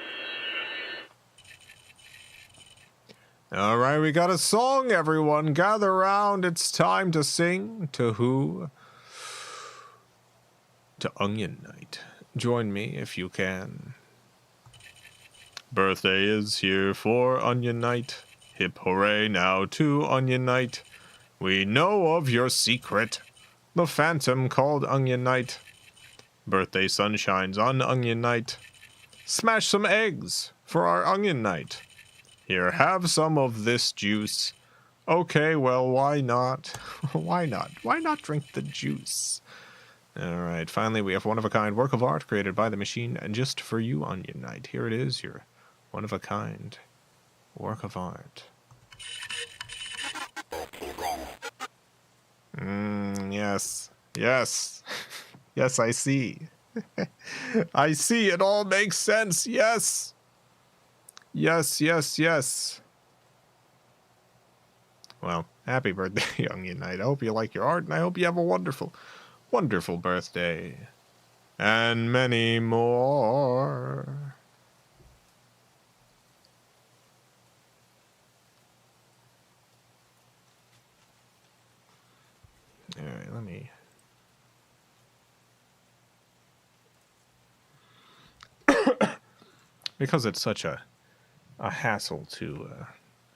All right, we got a song, everyone. Gather round. It's time to sing. To who? To Onion Night. Join me if you can. Birthday is here for Onion Night. Hip hooray now to Onion Night. We know of your secret, the phantom called Onion Night. Birthday sun shines on Onion Night. Smash some eggs for our Onion Night. Here, have some of this juice. Okay, well, why not? Why not? Why not drink the juice? All right, finally, we have one-of-a-kind work of art created by the machine and just for you, Onion Night. Here it is, your one-of-a-kind work of art. Yes. Yes. Yes, I see. I see. It all makes sense. Yes. Yes, yes, yes. Well, happy birthday, Young Unite. I hope you like your art, and I hope you have a wonderful, wonderful birthday. And many more. Alright, let me... Because it's such a hassle to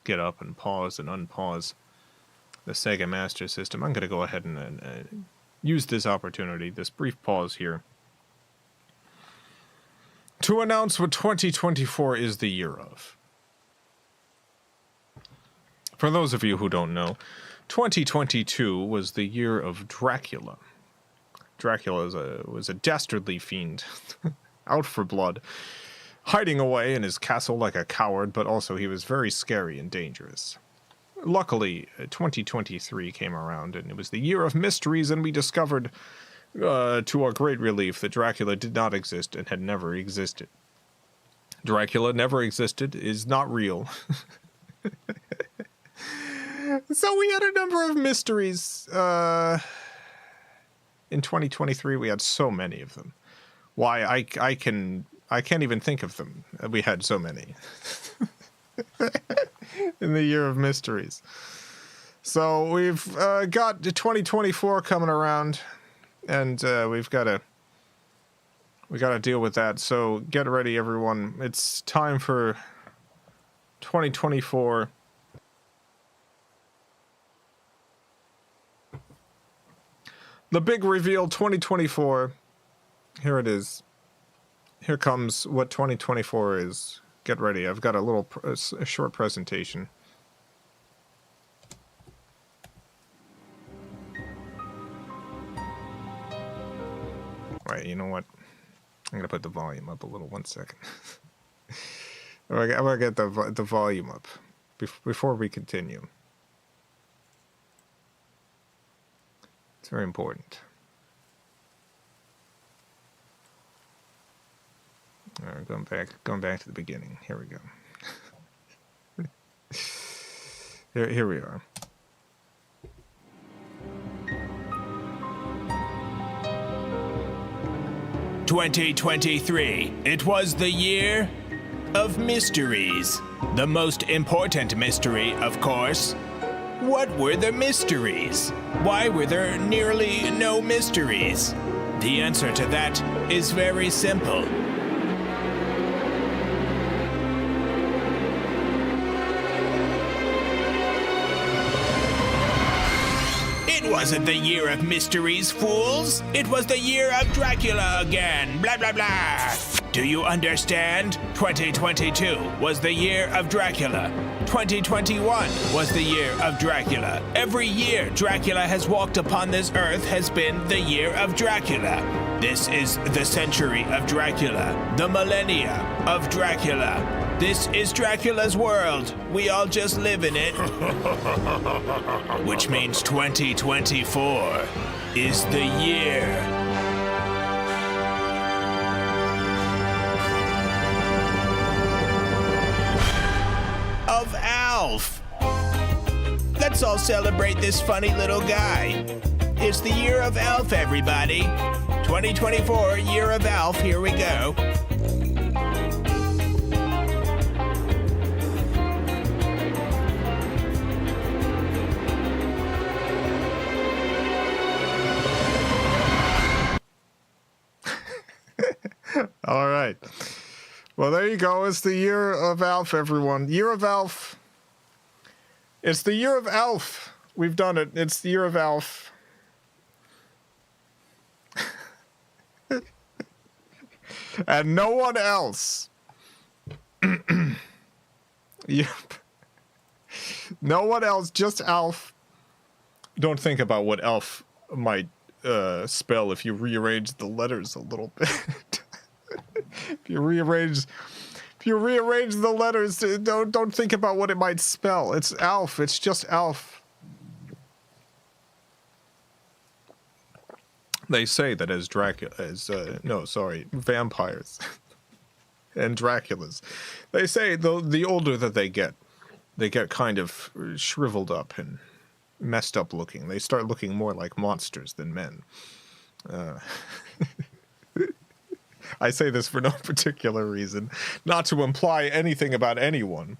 get up and pause and unpause the Sega Master System, I'm going to go ahead and use this opportunity, this brief pause here, to announce what 2024 is the year of. For those of you who don't know, 2022 was the year of Dracula. Dracula was a dastardly fiend, out for blood, hiding away in his castle like a coward, but also he was very scary and dangerous. Luckily, 2023 came around, and it was the year of mysteries, and we discovered, to our great relief, that Dracula did not exist and had never existed. Dracula never existed, is not real. So we had a number of mysteries. In 2023, we had so many of them. Why, I can't even think of them. We had so many. In the year of mysteries. So we've got 2024 coming around, and we gotta deal with that. So get ready, everyone. It's time for 2024. The big reveal, 2024. Here it is. Here comes what 2024 is. Get ready. I've got a short presentation. Right, you know what? I'm gonna put the volume up a little. 1 second. I'm gonna get the volume up before we continue. It's very important. All right, going back to the beginning. Here we go. Here we are. "2023. It was the year of mysteries. The most important mystery, of course. What were the mysteries? Why were there nearly no mysteries? The answer to that is very simple. It wasn't the year of mysteries, fools. It was the year of Dracula again. Blah, blah, blah. Do you understand? 2022 was the year of Dracula. 2021 was the year of Dracula. Every year Dracula has walked upon this earth has been the year of Dracula. This is the century of Dracula, the millennia of Dracula. This is Dracula's world. We all just live in it. Which means 2024 is the year of Alf. Let's all celebrate this funny little guy. It's the year of Alf, everybody. 2024, year of Alf. Here we go. All right. Well, there you go. It's the year of Alf, everyone. Year of Alf. It's the year of Alf. We've done it. It's the year of Alf. And no one else. Yep. No one else, just Alf. Don't think about what Alf might spell if you rearrange the letters a little bit. If you rearrange the letters, don't think about what it might spell. It's Alf. It's just Alf. They say that as vampires. and Draculas. They say the older that they get kind of shriveled up and messed up looking. They start looking more like monsters than men. I say this for no particular reason, not to imply anything about anyone.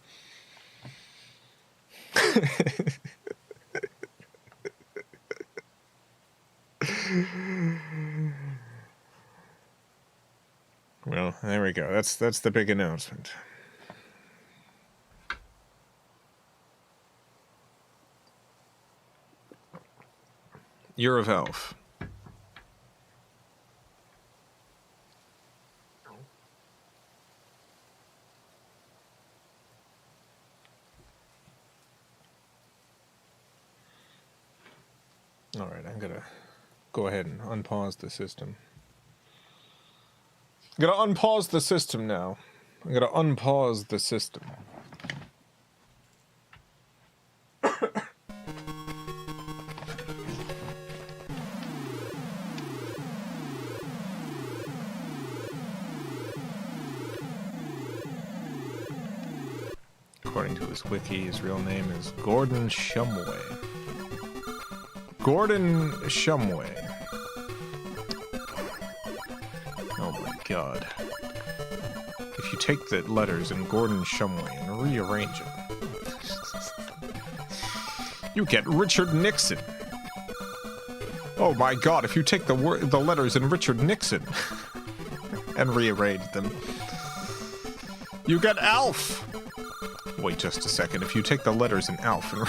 Well, there we go. That's the big announcement. Year of Elf. All right, I'm gonna go ahead and unpause the system. I'm gonna unpause the system now. I'm gonna unpause the system. According to his wiki, his real name is Gordon Shumway. Gordon Shumway. Oh my god. If you take the letters in Gordon Shumway and rearrange them, you get Richard Nixon. Oh my god, if you take the letters in Richard Nixon and rearrange them, you get Alf. Wait just a second, if you take the letters in Alf and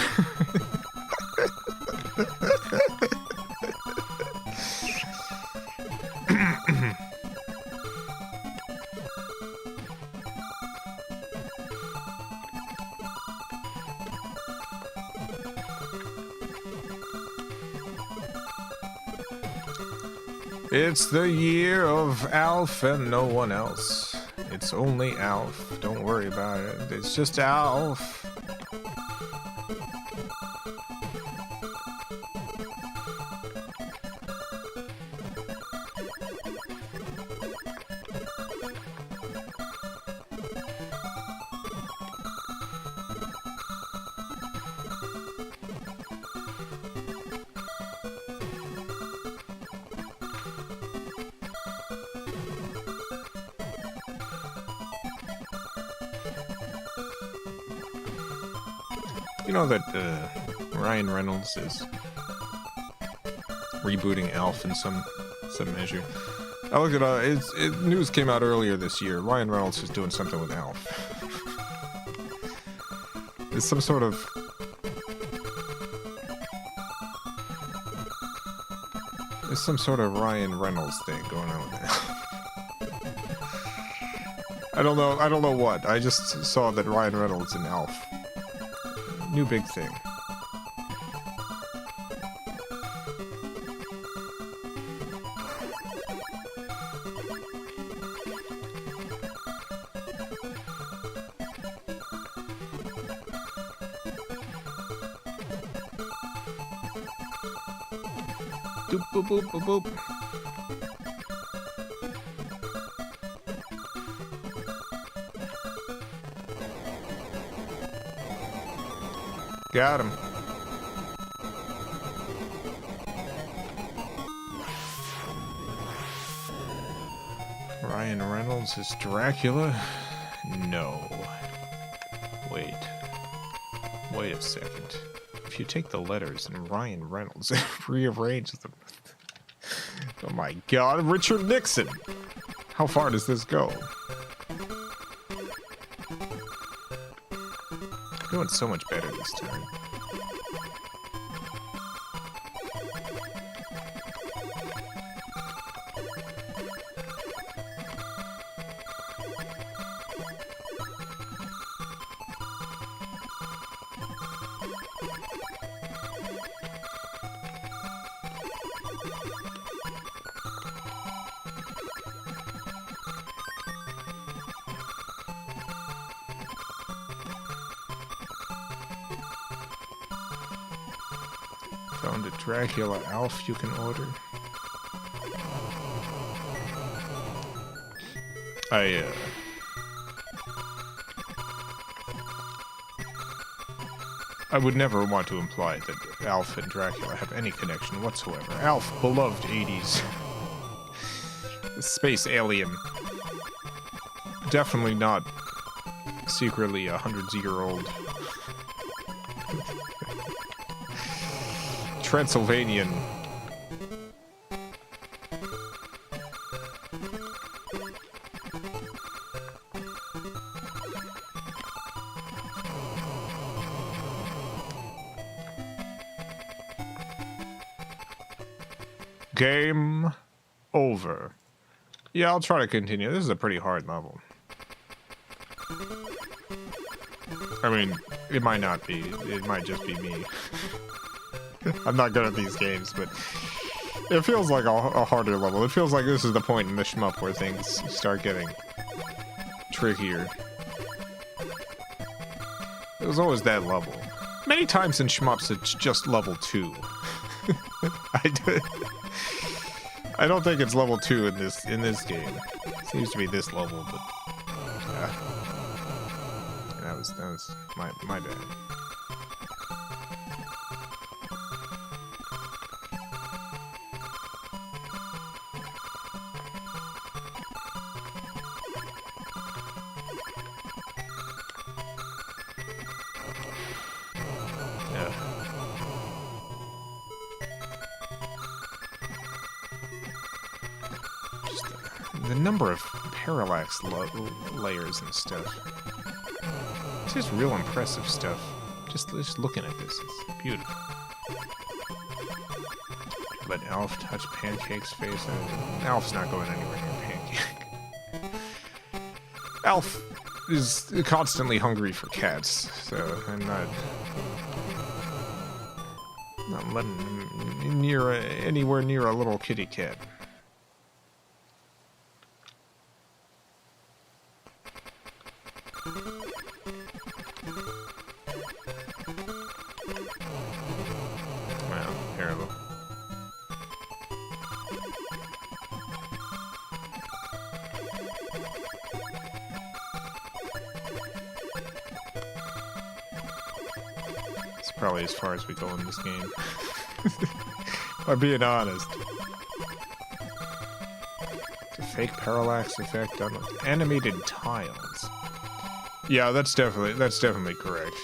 It's the year of Alf and no one else. It's only Alf. Don't worry about it. It's just Alf. You know that Ryan Reynolds is rebooting Alf in some measure. I looked at news came out earlier this year. Ryan Reynolds is doing something with Alf. It's some sort of Ryan Reynolds thing going on with Alf. I don't know what. I just saw that Ryan Reynolds and Alf. New big thing. Doop boop boop boop boop. Got him. Ryan Reynolds is Dracula? No. Wait a second. If you take the letters and Ryan Reynolds and rearrange them... Oh my god, Richard Nixon! How far does this go? Doing so much better this time. Found a Dracula Alf you can order. I would never want to imply that Alf and Dracula have any connection whatsoever. Alf, beloved 80s space alien. Definitely not secretly a 100-year-old Transylvanian. Game over. Yeah, I'll try to continue. This is a pretty hard level. I mean, it might not be. It might just be me. I'm not good at these games, but it feels like a harder level. It feels like this is the point in the shmup where things start getting trickier. It was always that level. Many times in shmups, it's just level 2. I don't think it's level 2 in this game. It seems to be this level, but that was my bad. The number of parallax layers and stuff. It's just real impressive stuff. Just looking at this, it's beautiful. Let Alf touch Pancake's face. Alf's not going anywhere near Pancake. Alf is constantly hungry for cats, so I'm not letting him anywhere near a little kitty cat. Probably as far as we go in this game. By being honest. It's a fake parallax effect on animated tiles. Yeah, that's definitely correct.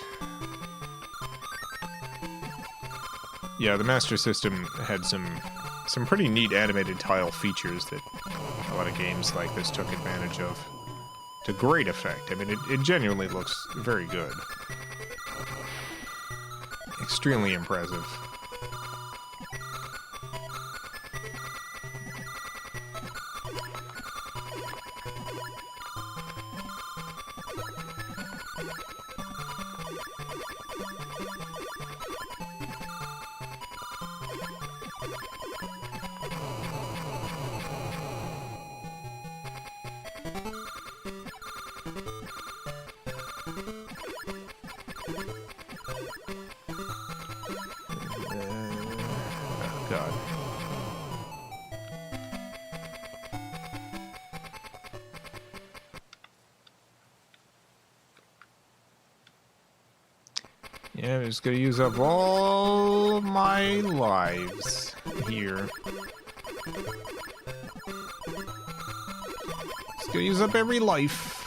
Yeah, the Master System had some pretty neat animated tile features that a lot of games like this took advantage of. To great effect. I mean, it genuinely looks very good. Extremely impressive. God. Yeah, I'm just gonna use up all my lives here. Just gonna use up every life.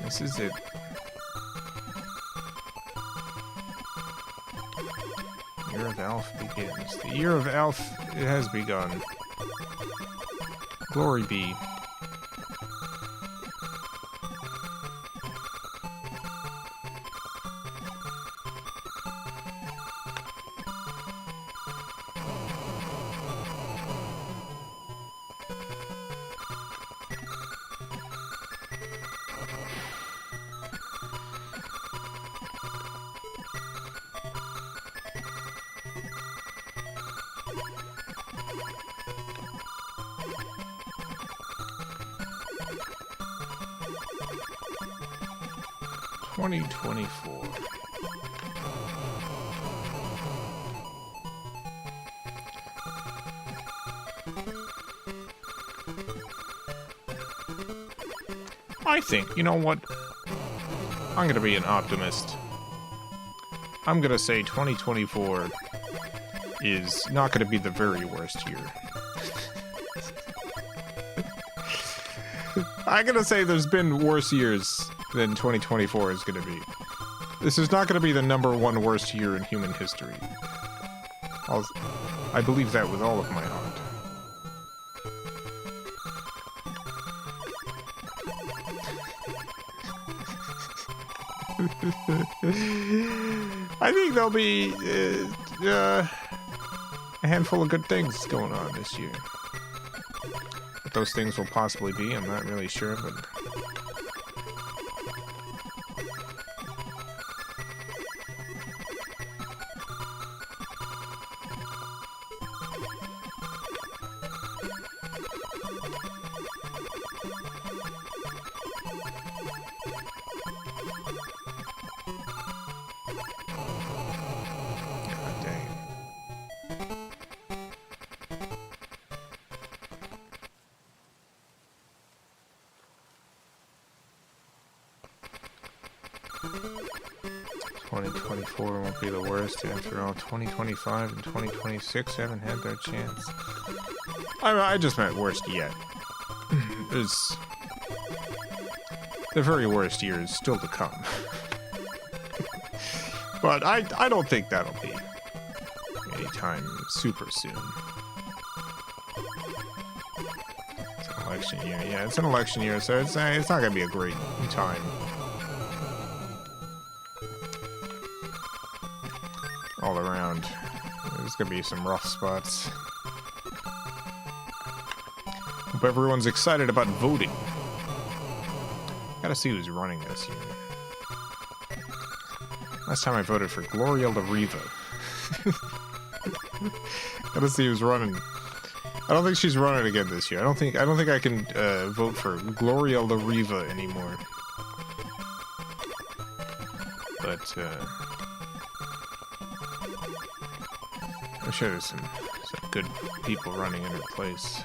This is it. Year of Alf begins. The year of Alf, it has begun. Glory be. $2024. I think, you know what? I'm gonna be an optimist. I'm gonna say 2024 is not gonna be the very worst year. I'm gonna say there's been worse years than 2024 is gonna be. This is not gonna be the #1 worst year in human history. I believe that with all of my heart. I think there'll be a handful of good things going on this year. What those things will possibly be, I'm not really sure, but... God dang. 2024 won't be the worst after all. 2025 and 2026 haven't had their chance. I just meant worst yet. It's the very worst year is still to come. But I don't think that'll be anytime super soon. It's an election year. Yeah, it's an election year, so it's not gonna be a great time. All around. There's gonna be some rough spots. Hope everyone's excited about voting. Gotta see who's running this year. Last time I voted for Gloria Lariva. Gotta see who's running. I don't think she's running again this year. I don't think I can vote for Gloria Lariva anymore. But I'm sure there's some good people running in her place.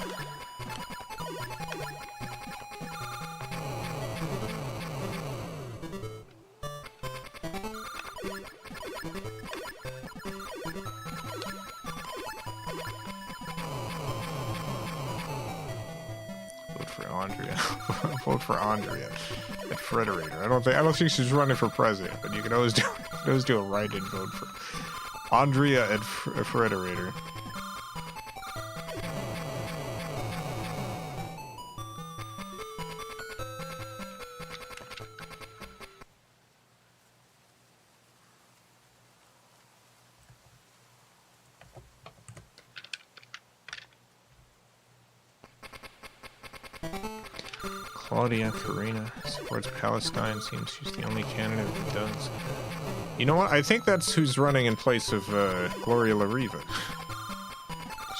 Vote for Andrea at Frederator. I don't think she's running for president, but you can always do a write-in vote for Andrea at Frederator. Claudia Karina supports Palestine. Seems she's the only candidate that does. You know what? I think that's who's running in place of Gloria Lariva.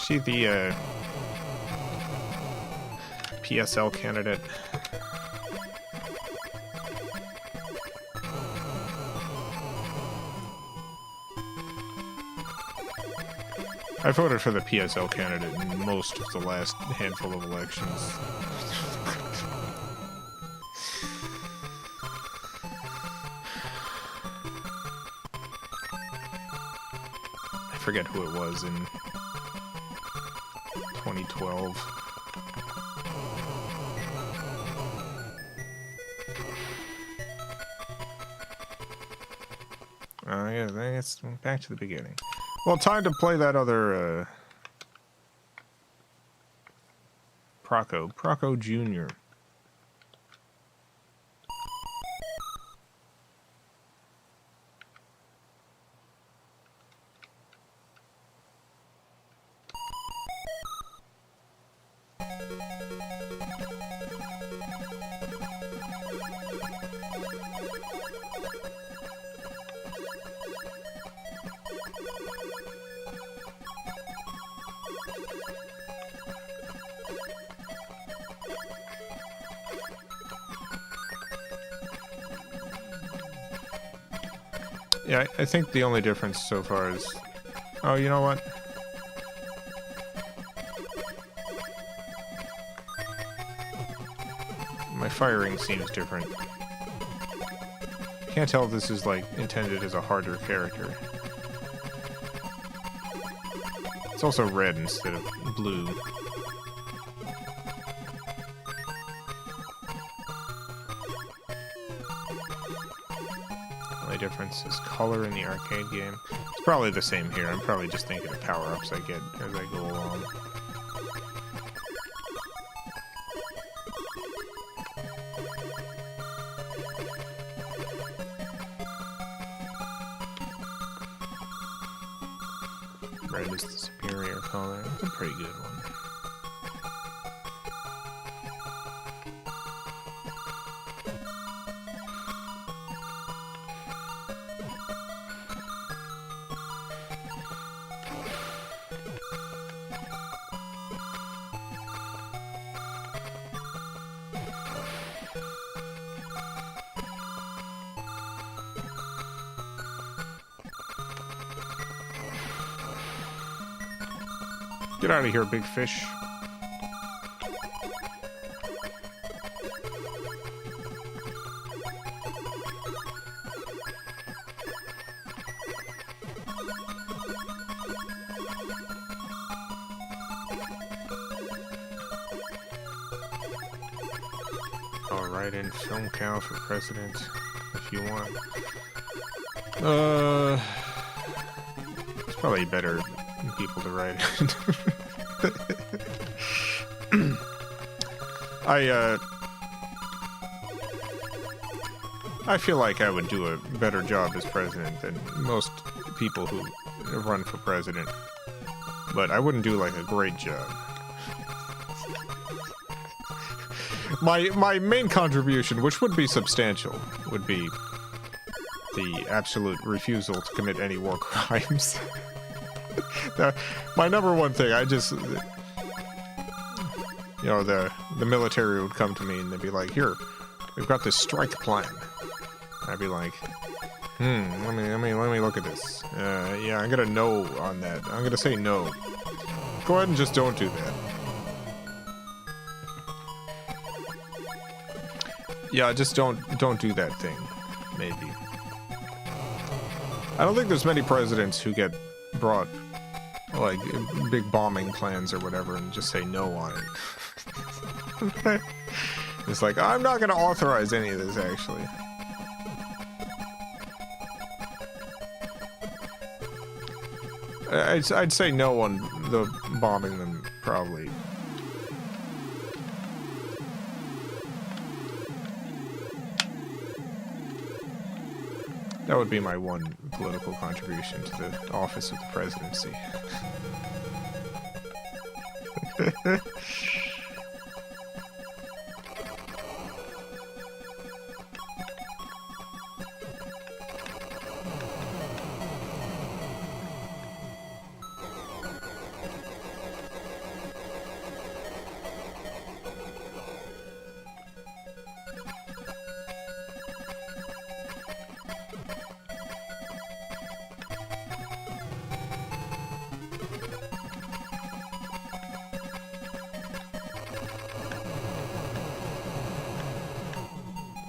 She the PSL candidate. I voted for the PSL candidate in most of the last handful of elections. I forget who it was in 2012. Yeah, that's back to the beginning. Well, time to play that other Proco Jr. Yeah, I think the only difference so far is... Oh, you know what? My firing seems different. Can't tell if this is, like, intended as a harder character. It's also red instead of blue. Only difference is color in the arcade game. It's probably the same here. I'm probably just thinking of power-ups I get as I go along. Red is the superior color. It's a pretty good one. Get out of here, big fish. I'll write in FilmCow for president if you want. It's probably better people to write it. I feel like I would do a better job as president than most people who run for president, but I wouldn't do like a great job. My main contribution, which would be substantial, would be the absolute refusal to commit any war crimes. My number one thing, you know, the military would come to me and they'd be like, "Here, we've got this strike plan." I'd be like, let me look at this. Yeah, I'm gonna no on that. I'm gonna say no. Go ahead and just don't do that. Yeah, just don't do that thing. Maybe. I don't think there's many presidents who get brought like big bombing plans or whatever and just say no on it. It's like, I'm not going to authorize any of this, actually. I'd say no on the bombing them, probably. That would be my one political contribution to the office of the presidency.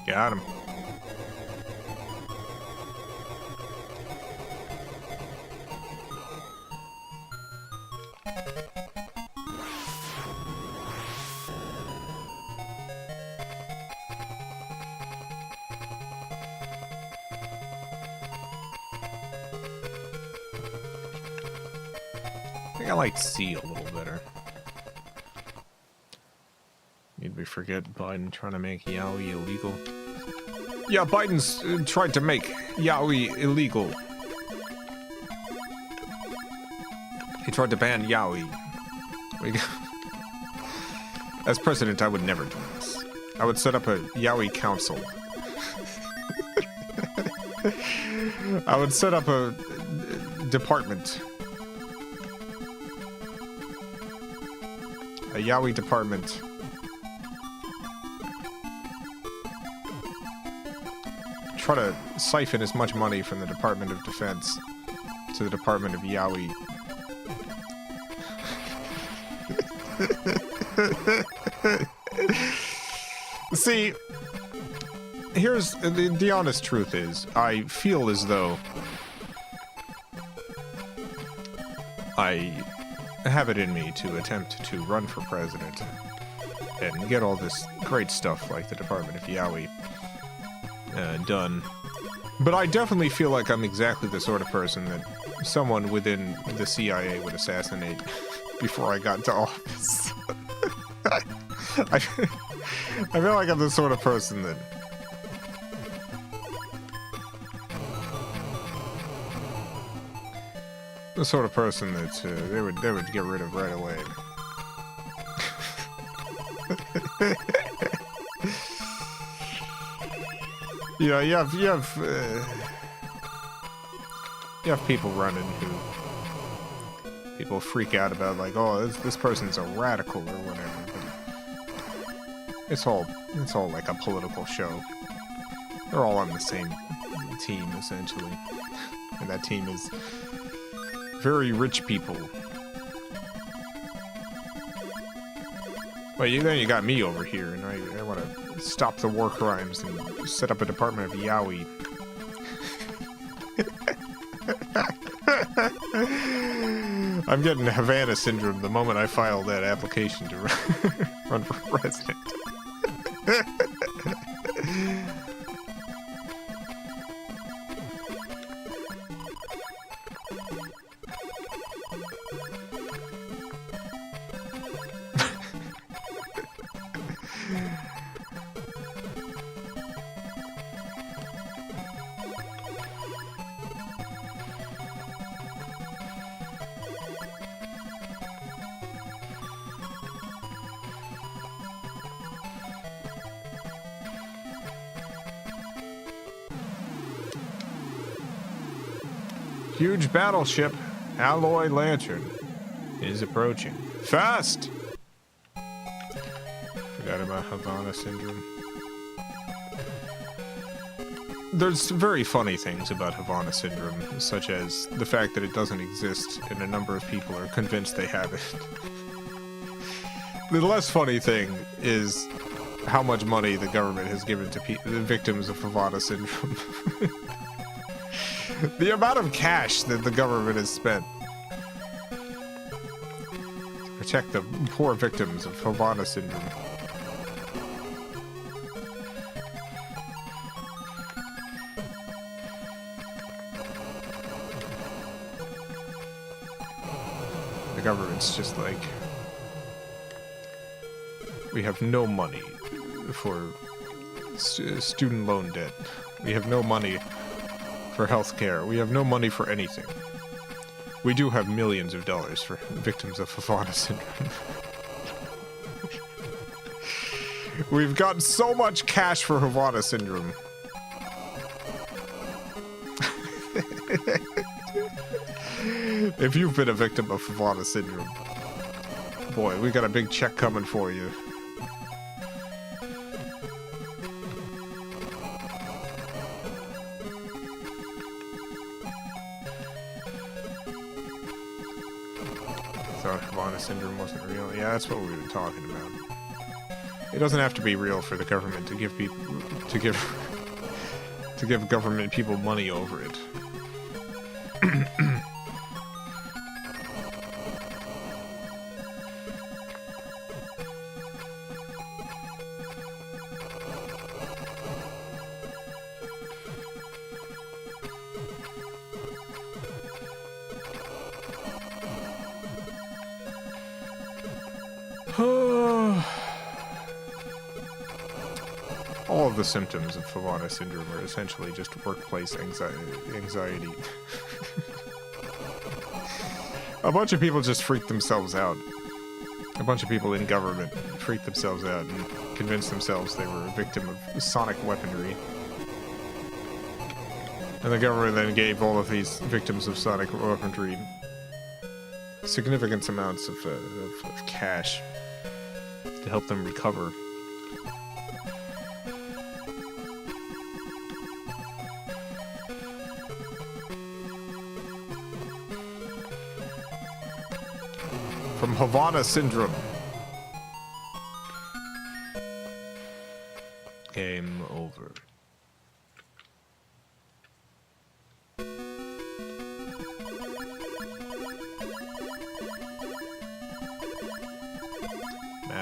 Got him. I think I like C a little better. Did we forget Biden trying to make yaoi illegal? Yeah, Biden's tried to make yaoi illegal. He tried to ban yaoi. As president, I would never do this. I would set up a yaoi council. I would set up a department. A yaoi department. Try to siphon as much money from the Department of Defense to the Department of Yaoi. See, here's the honest truth is, I feel as though I have it in me to attempt to run for president and get all this great stuff like the Department of Yaoi done. But I definitely feel like I'm exactly the sort of person that someone within the CIA would assassinate before I got to office. I feel like I'm the sort of person that... The sort of person that they would get rid of right away. You know, you have people running who people freak out about, like, oh, this person's a radical or whatever. But it's all like a political show. They're all on the same team essentially, and that team is very rich people. Well, then you got me over here, and I want to stop the war crimes and set up a Department of Yaoi. I'm getting Havana syndrome the moment I file that application to run for president. Huge battleship, Alloy Lantern, is approaching. Fast! Forgot about Havana syndrome. There's very funny things about Havana syndrome, such as the fact that it doesn't exist and a number of people are convinced they have it. The less funny thing is how much money the government has given to the victims of Havana syndrome. The amount of cash that the government has spent to protect the poor victims of Havana syndrome. The government's just like, we have no money for student loan debt. We have no money for healthcare. We have no money for anything. We do have millions of dollars for victims of Havana syndrome. We've got so much cash for Havana syndrome. If you've been a victim of Havana syndrome, boy, we got a big check coming for you. Havana syndrome wasn't real. Yeah, that's what we were talking about. It doesn't have to be real for the government to give people to give government people money over it. All of the symptoms of Havana syndrome are essentially just workplace anxiety. A bunch of people just freak themselves out. A bunch of people in government freaked themselves out and convinced themselves they were a victim of sonic weaponry. And the government then gave all of these victims of sonic weaponry significant amounts of cash to help them recover. From Havana syndrome.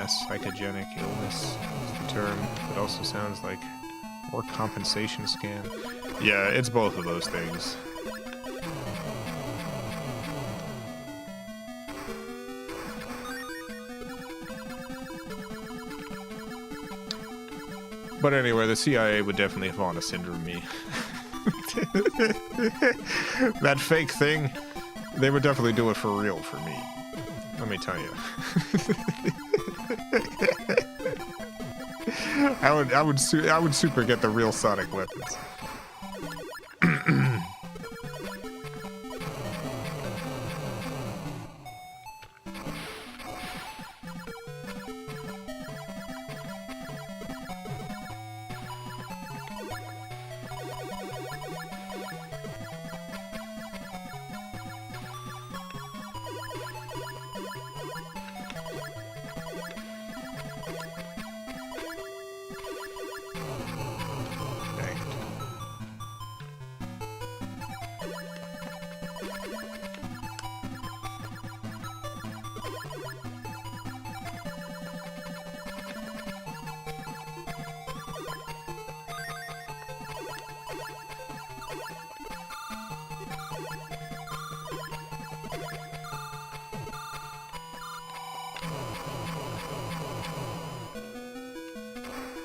mass psychogenic illness is the term. It also sounds like more compensation scam. Yeah, it's both of those things. But anyway, the CIA would definitely want to syndrome me. That fake thing, they would definitely do it for real for me. Let me tell you. I would super get the real sonic weapons.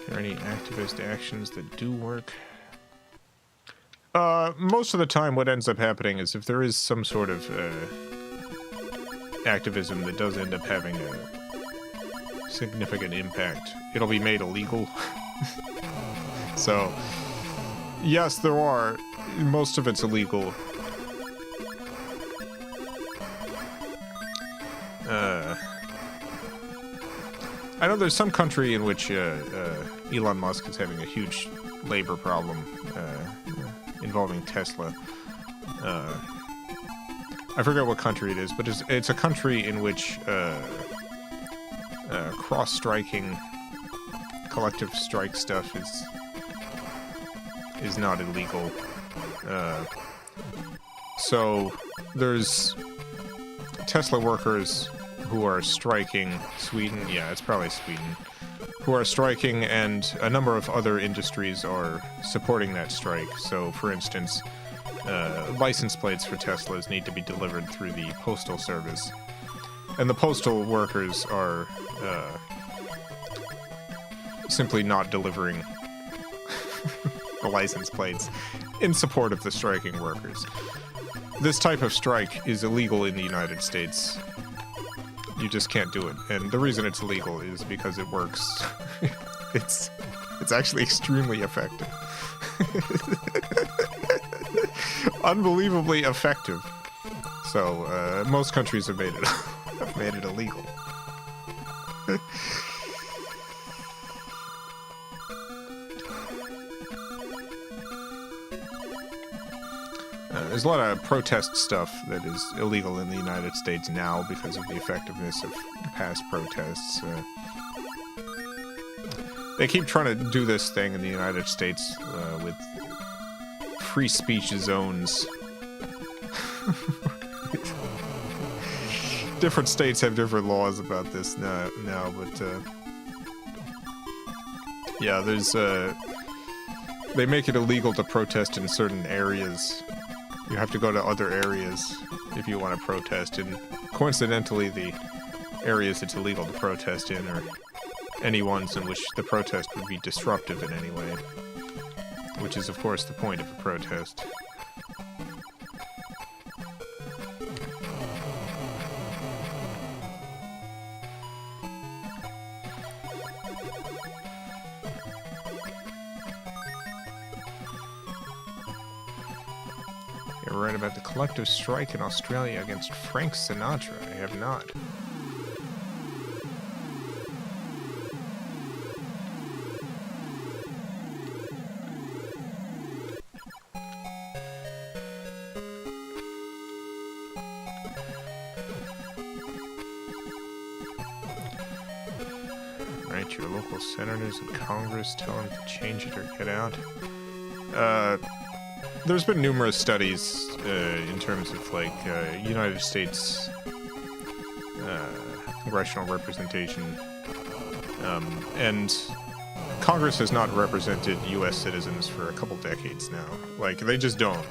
Are there any activist actions that do work? Most of the time what ends up happening is if there is some sort of activism that does end up having a significant impact, it'll be made illegal. So, yes, there are. Most of it's illegal. I know there's some country in which Elon Musk is having a huge labor problem involving Tesla. I forget what country it is, but it's a country in which cross-striking, collective strike stuff is not illegal. So there's Tesla workers who are striking. Sweden? Yeah, it's probably Sweden. Who are striking, and a number of other industries are supporting that strike. So, for instance, license plates for Teslas need to be delivered through the postal service. And the postal workers are simply not delivering the license plates in support of the striking workers. This type of strike is illegal in the United States. You just can't do it. And the reason it's illegal is because it works. It's actually extremely effective. Unbelievably effective. So, most countries have made it illegal. There's a lot of protest stuff that is illegal in the United States now because of the effectiveness of past protests. They keep trying to do this thing in the United States with free speech zones. Different states have different laws about this now, but yeah, there's they make it illegal to protest in certain areas. You have to go to other areas if you want to protest, and coincidentally the areas it's illegal to protest in are any ones in which the protest would be disruptive in any way, which is of course the point of a protest. You're right about the collective strike in Australia against Frank Sinatra. I have not. Right, your local senators and Congress tell them to change it or get out. There's been numerous studies in terms of, like, United States congressional representation And Congress has not represented U.S. citizens for a couple decades now. Like, they just don't.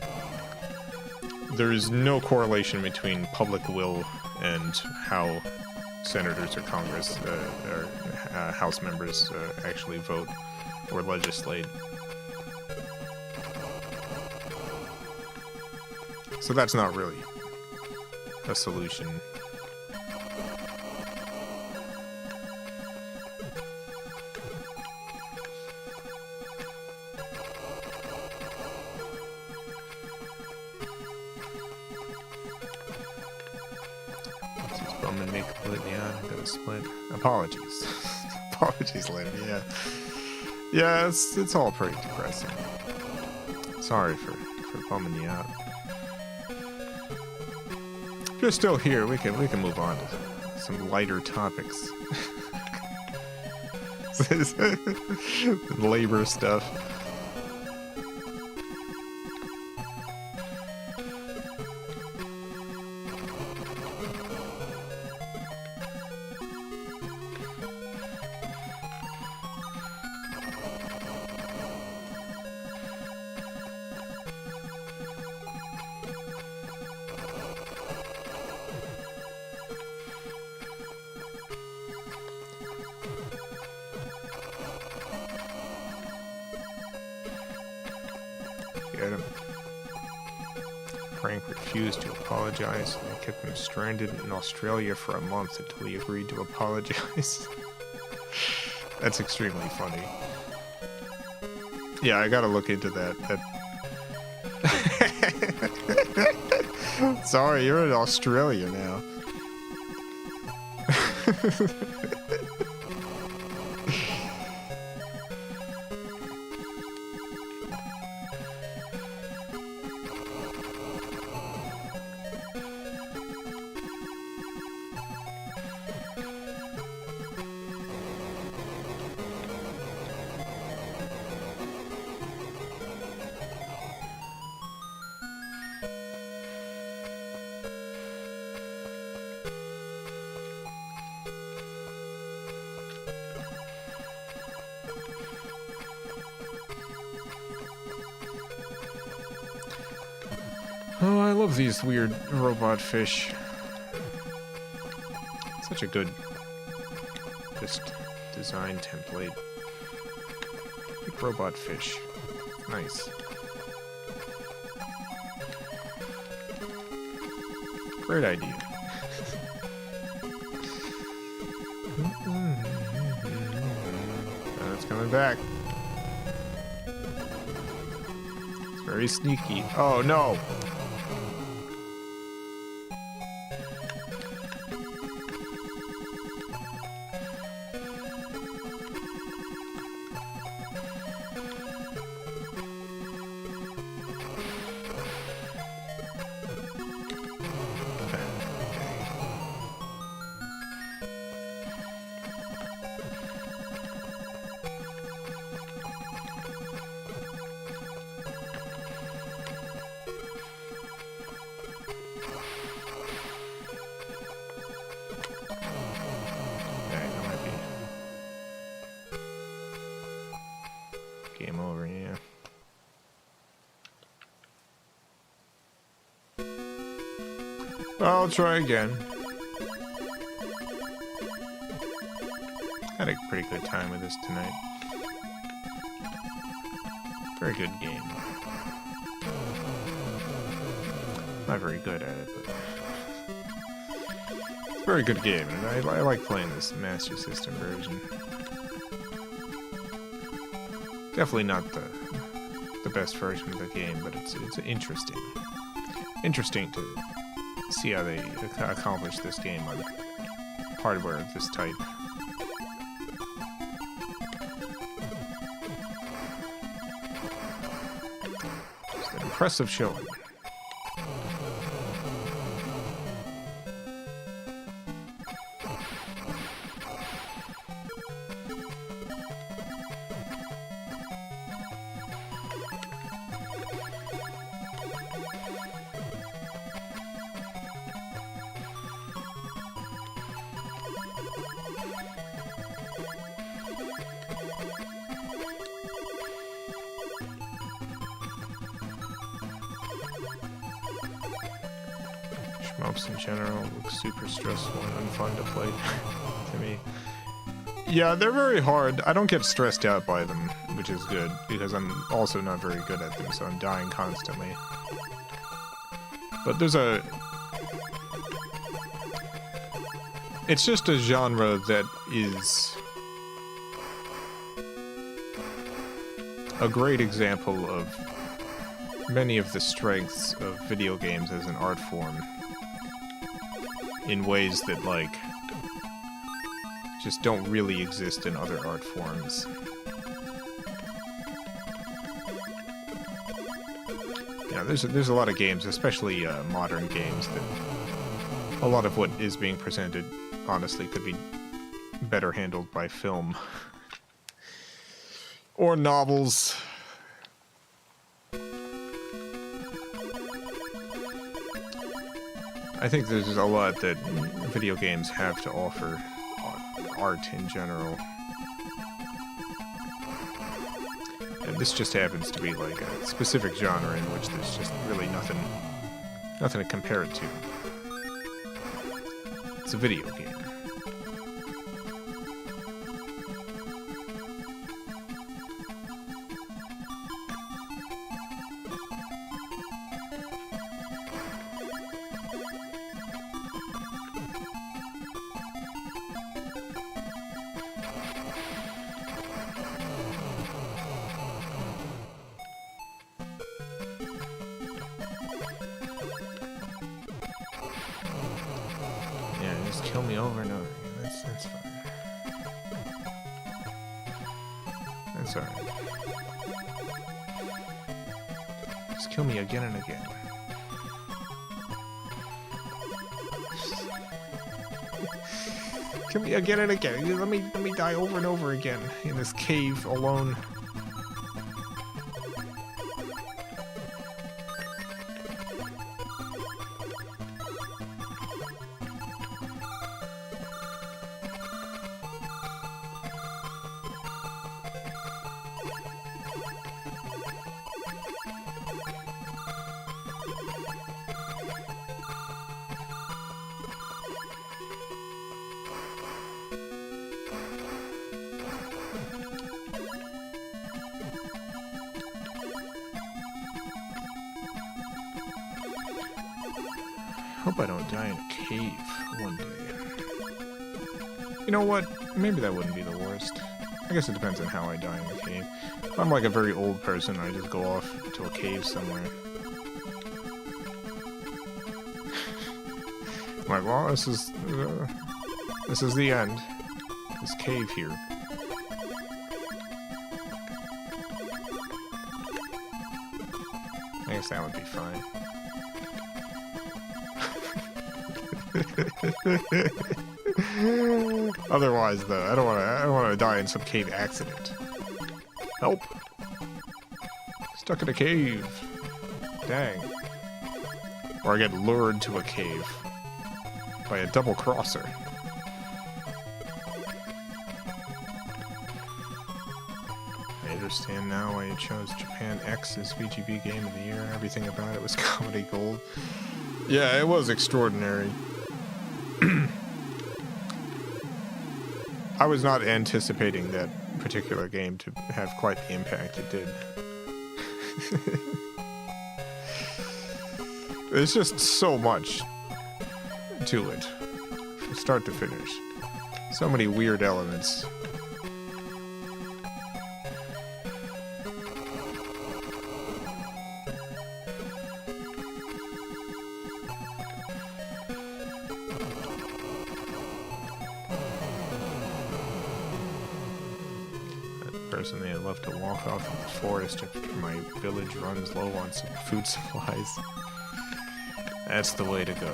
There is no correlation between public will and how senators or Congress or House members actually vote or legislate. So that's not really a solution. Split. Apologies. Apologies, Liv. Yeah. Yeah, it's all pretty depressing. Sorry for bumming you out. If you're still here, we can move on to some lighter topics. Labor stuff. Frank refused to apologize, and they kept him stranded in Australia for a month until he agreed to apologize. That's extremely funny. Yeah, I gotta look into that. Sorry, you're in Australia now. Oh, I love these weird robot fish. Such a good just design template. Big robot fish. Nice. Great idea. Oh, it's coming back. It's very sneaky. Oh no! Game over, yeah. I'll try again. Had a pretty good time with this tonight. Very good game. Not very good at it, but it's a very good game, and I like playing this Master System version. Definitely not the best version of the game, but it's interesting to see how they accomplish this game on hardware of this type. Just an impressive showing. Shmups in general look super stressful and unfun to play to me. Yeah, they're very hard. I don't get stressed out by them, which is good, because I'm also not very good at them, so I'm dying constantly. But there's a... It's just a genre that is a great example of many of the strengths of video games as an art form in ways that, like, just don't really exist in other art forms. Yeah, there's a lot of games, especially modern games, that a lot of what is being presented, honestly, could be better handled by film. Or novels. I think there's a lot that video games have to offer art in general. And this just happens to be like a specific genre in which there's just really nothing to compare it to. It's a video game. Kill me over and over again. That's fine. That's alright. Just kill me again and again. Kill me again and again. Let me die over and over again in this cave alone. Hope I don't die in a cave one day. You know what? Maybe that wouldn't be the worst. I guess it depends on how I die in a cave. If I'm like a very old person, I just go off to a cave somewhere. I'm like, well, this is the end. This cave here. I guess that would be fine. Otherwise, though, I don't want to die in some cave accident. Help! Stuck in a cave. Dang. Or I get lured to a cave by a double crosser. I understand now why you chose Japan X as VGB Game of the Year. Everything about it was comedy gold. Yeah, it was extraordinary. I was not anticipating that particular game to have quite the impact it did. There's just so much to it, from start to finish. So many weird elements. Personally, I'd love to walk off in the forest if my village runs low on some food supplies. That's the way to go.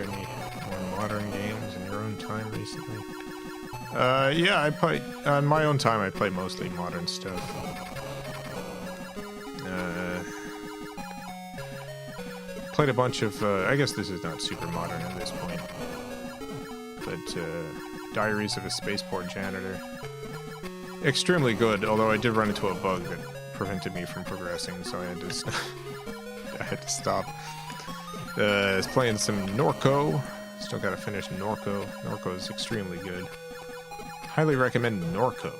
played any more modern games in your own time recently? Yeah, I play on my own time. I play mostly modern stuff. Played a bunch of. I guess this is not super modern at this point, but Diaries of a Spaceport Janitor. Extremely good, although I did run into a bug that prevented me from progressing, so I had to I had to stop. I was playing some Norco. Still gotta finish Norco. Norco is extremely good. Highly recommend Norco.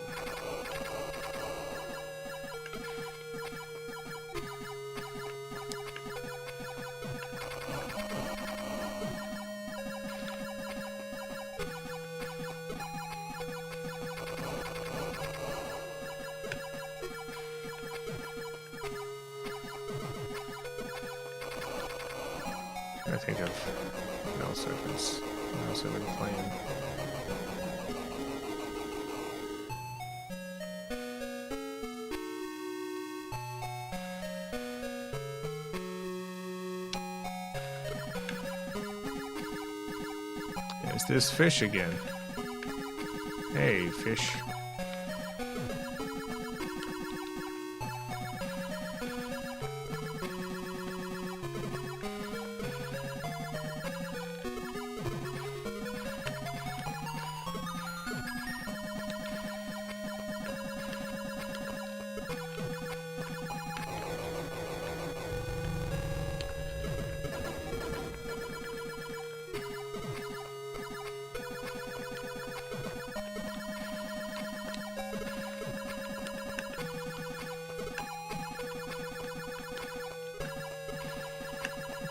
I think of what else I've been playing. Is this fish again? Hey, fish.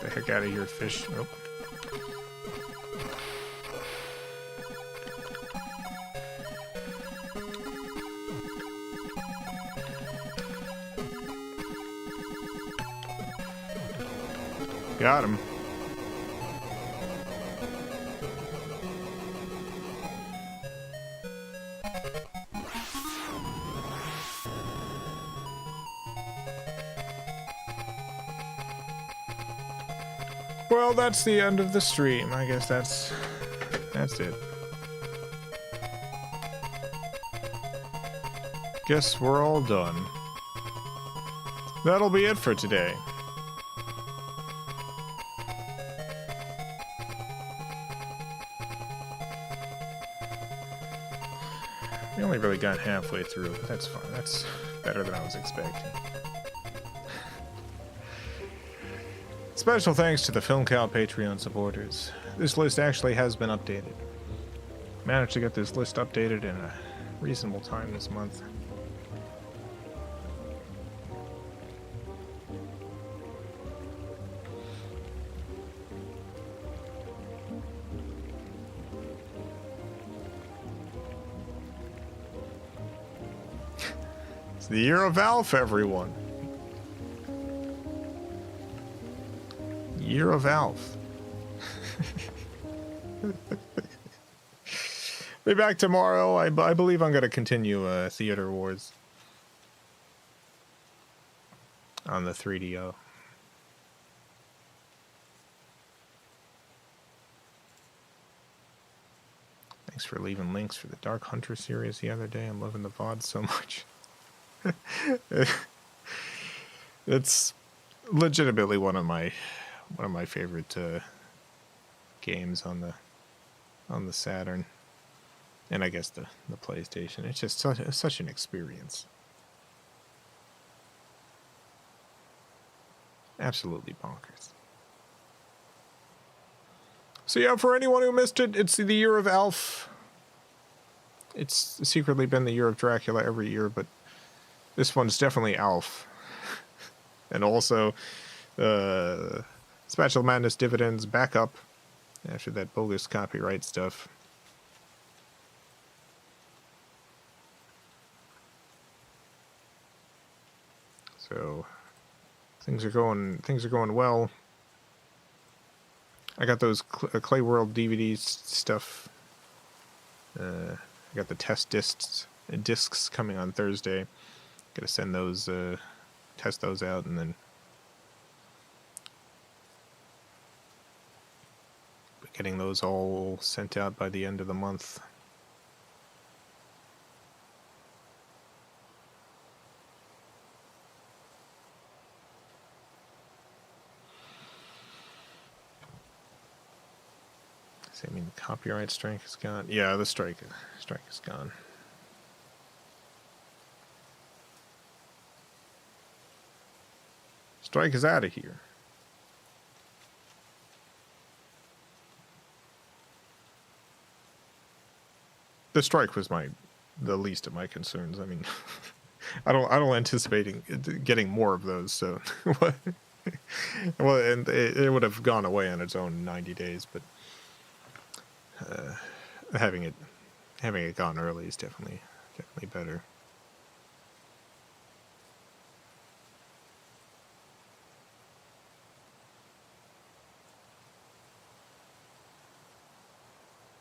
Get the heck out of here, fish. Nope. Got him. Well, that's the end of the stream. I guess that's it. Guess we're all done. That'll be it for today. We only really got halfway through, but that's fine. That's better than I was expecting. Special thanks to the FilmCow Patreon supporters. This list actually has been updated. Managed to get this list updated in a reasonable time this month. It's the year of Alf, everyone. Year of Alf. Be back tomorrow. I believe I'm going to continue Theater Wars on the 3DO. Thanks for leaving links for the Dark Hunter series the other day. I'm loving the VOD so much. It's legitimately one of my favorite games on the Saturn, and I guess the PlayStation. It's just such an experience. Absolutely bonkers. So yeah, for anyone who missed it, it's the year of Alf. It's secretly been the year of Dracula every year, but this one's definitely Alf. And also, Special Madness Dividends back up after that bogus copyright stuff. So things are going well. I got those Clay World DVD stuff. I got the test discs coming on Thursday. Gotta send those, test those out, and then. getting those all sent out by the end of the month. I mean, the copyright strike is gone. Yeah, the strike is gone. Strike is out of here. The strike was the least of my concerns. I mean, I don't anticipating getting more of those. So, well, and it would have gone away on its own in 90 days, but having it gone early is definitely better.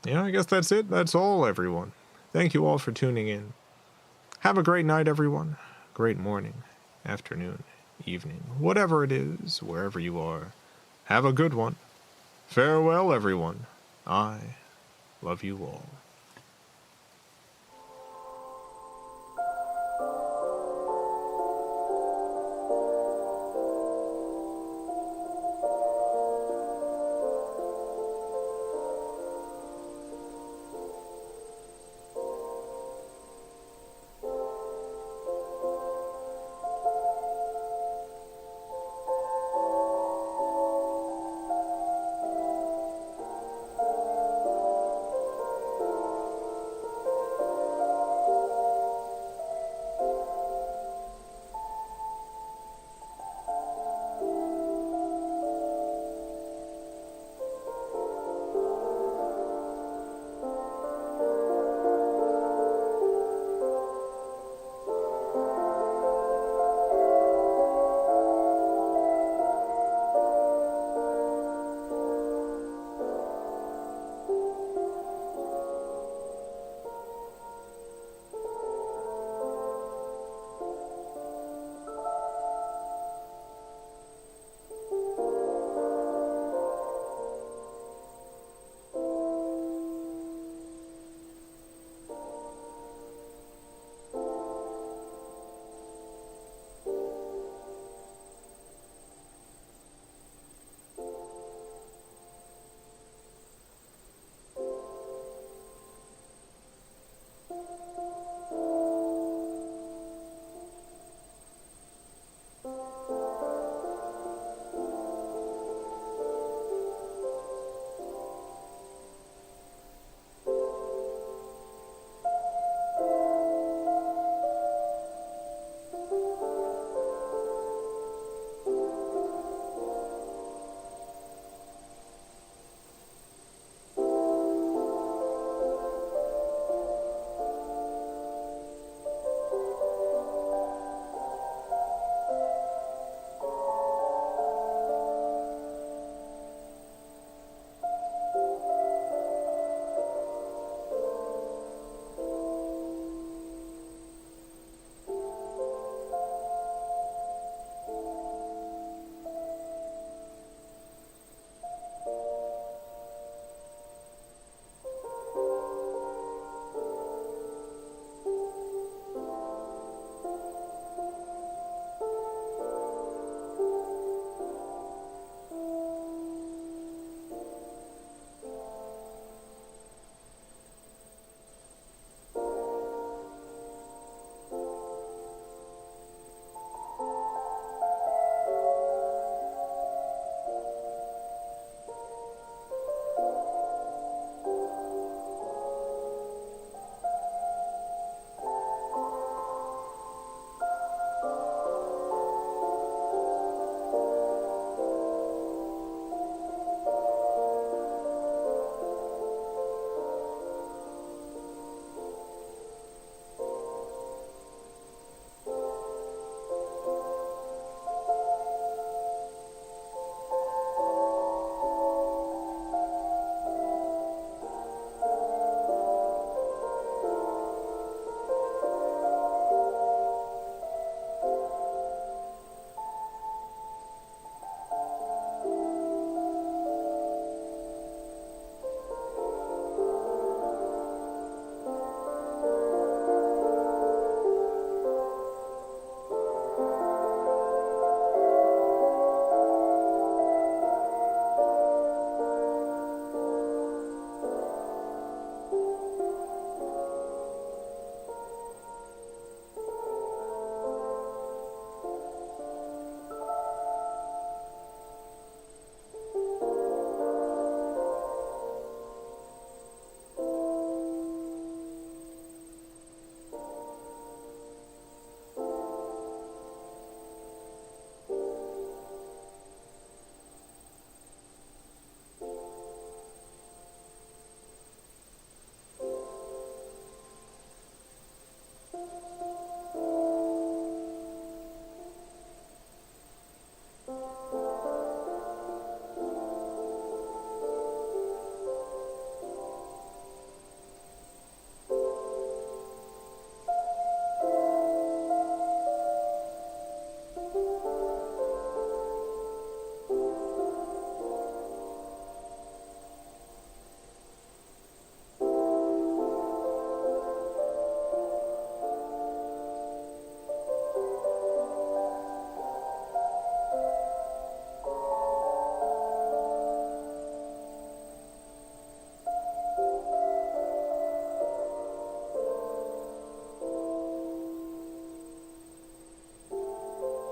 Yeah, I guess that's it. That's all, everyone. Thank you all for tuning in. Have a great night, everyone. Great morning, afternoon, evening, whatever it is, wherever you are. Have a good one. Farewell, everyone. I love you all.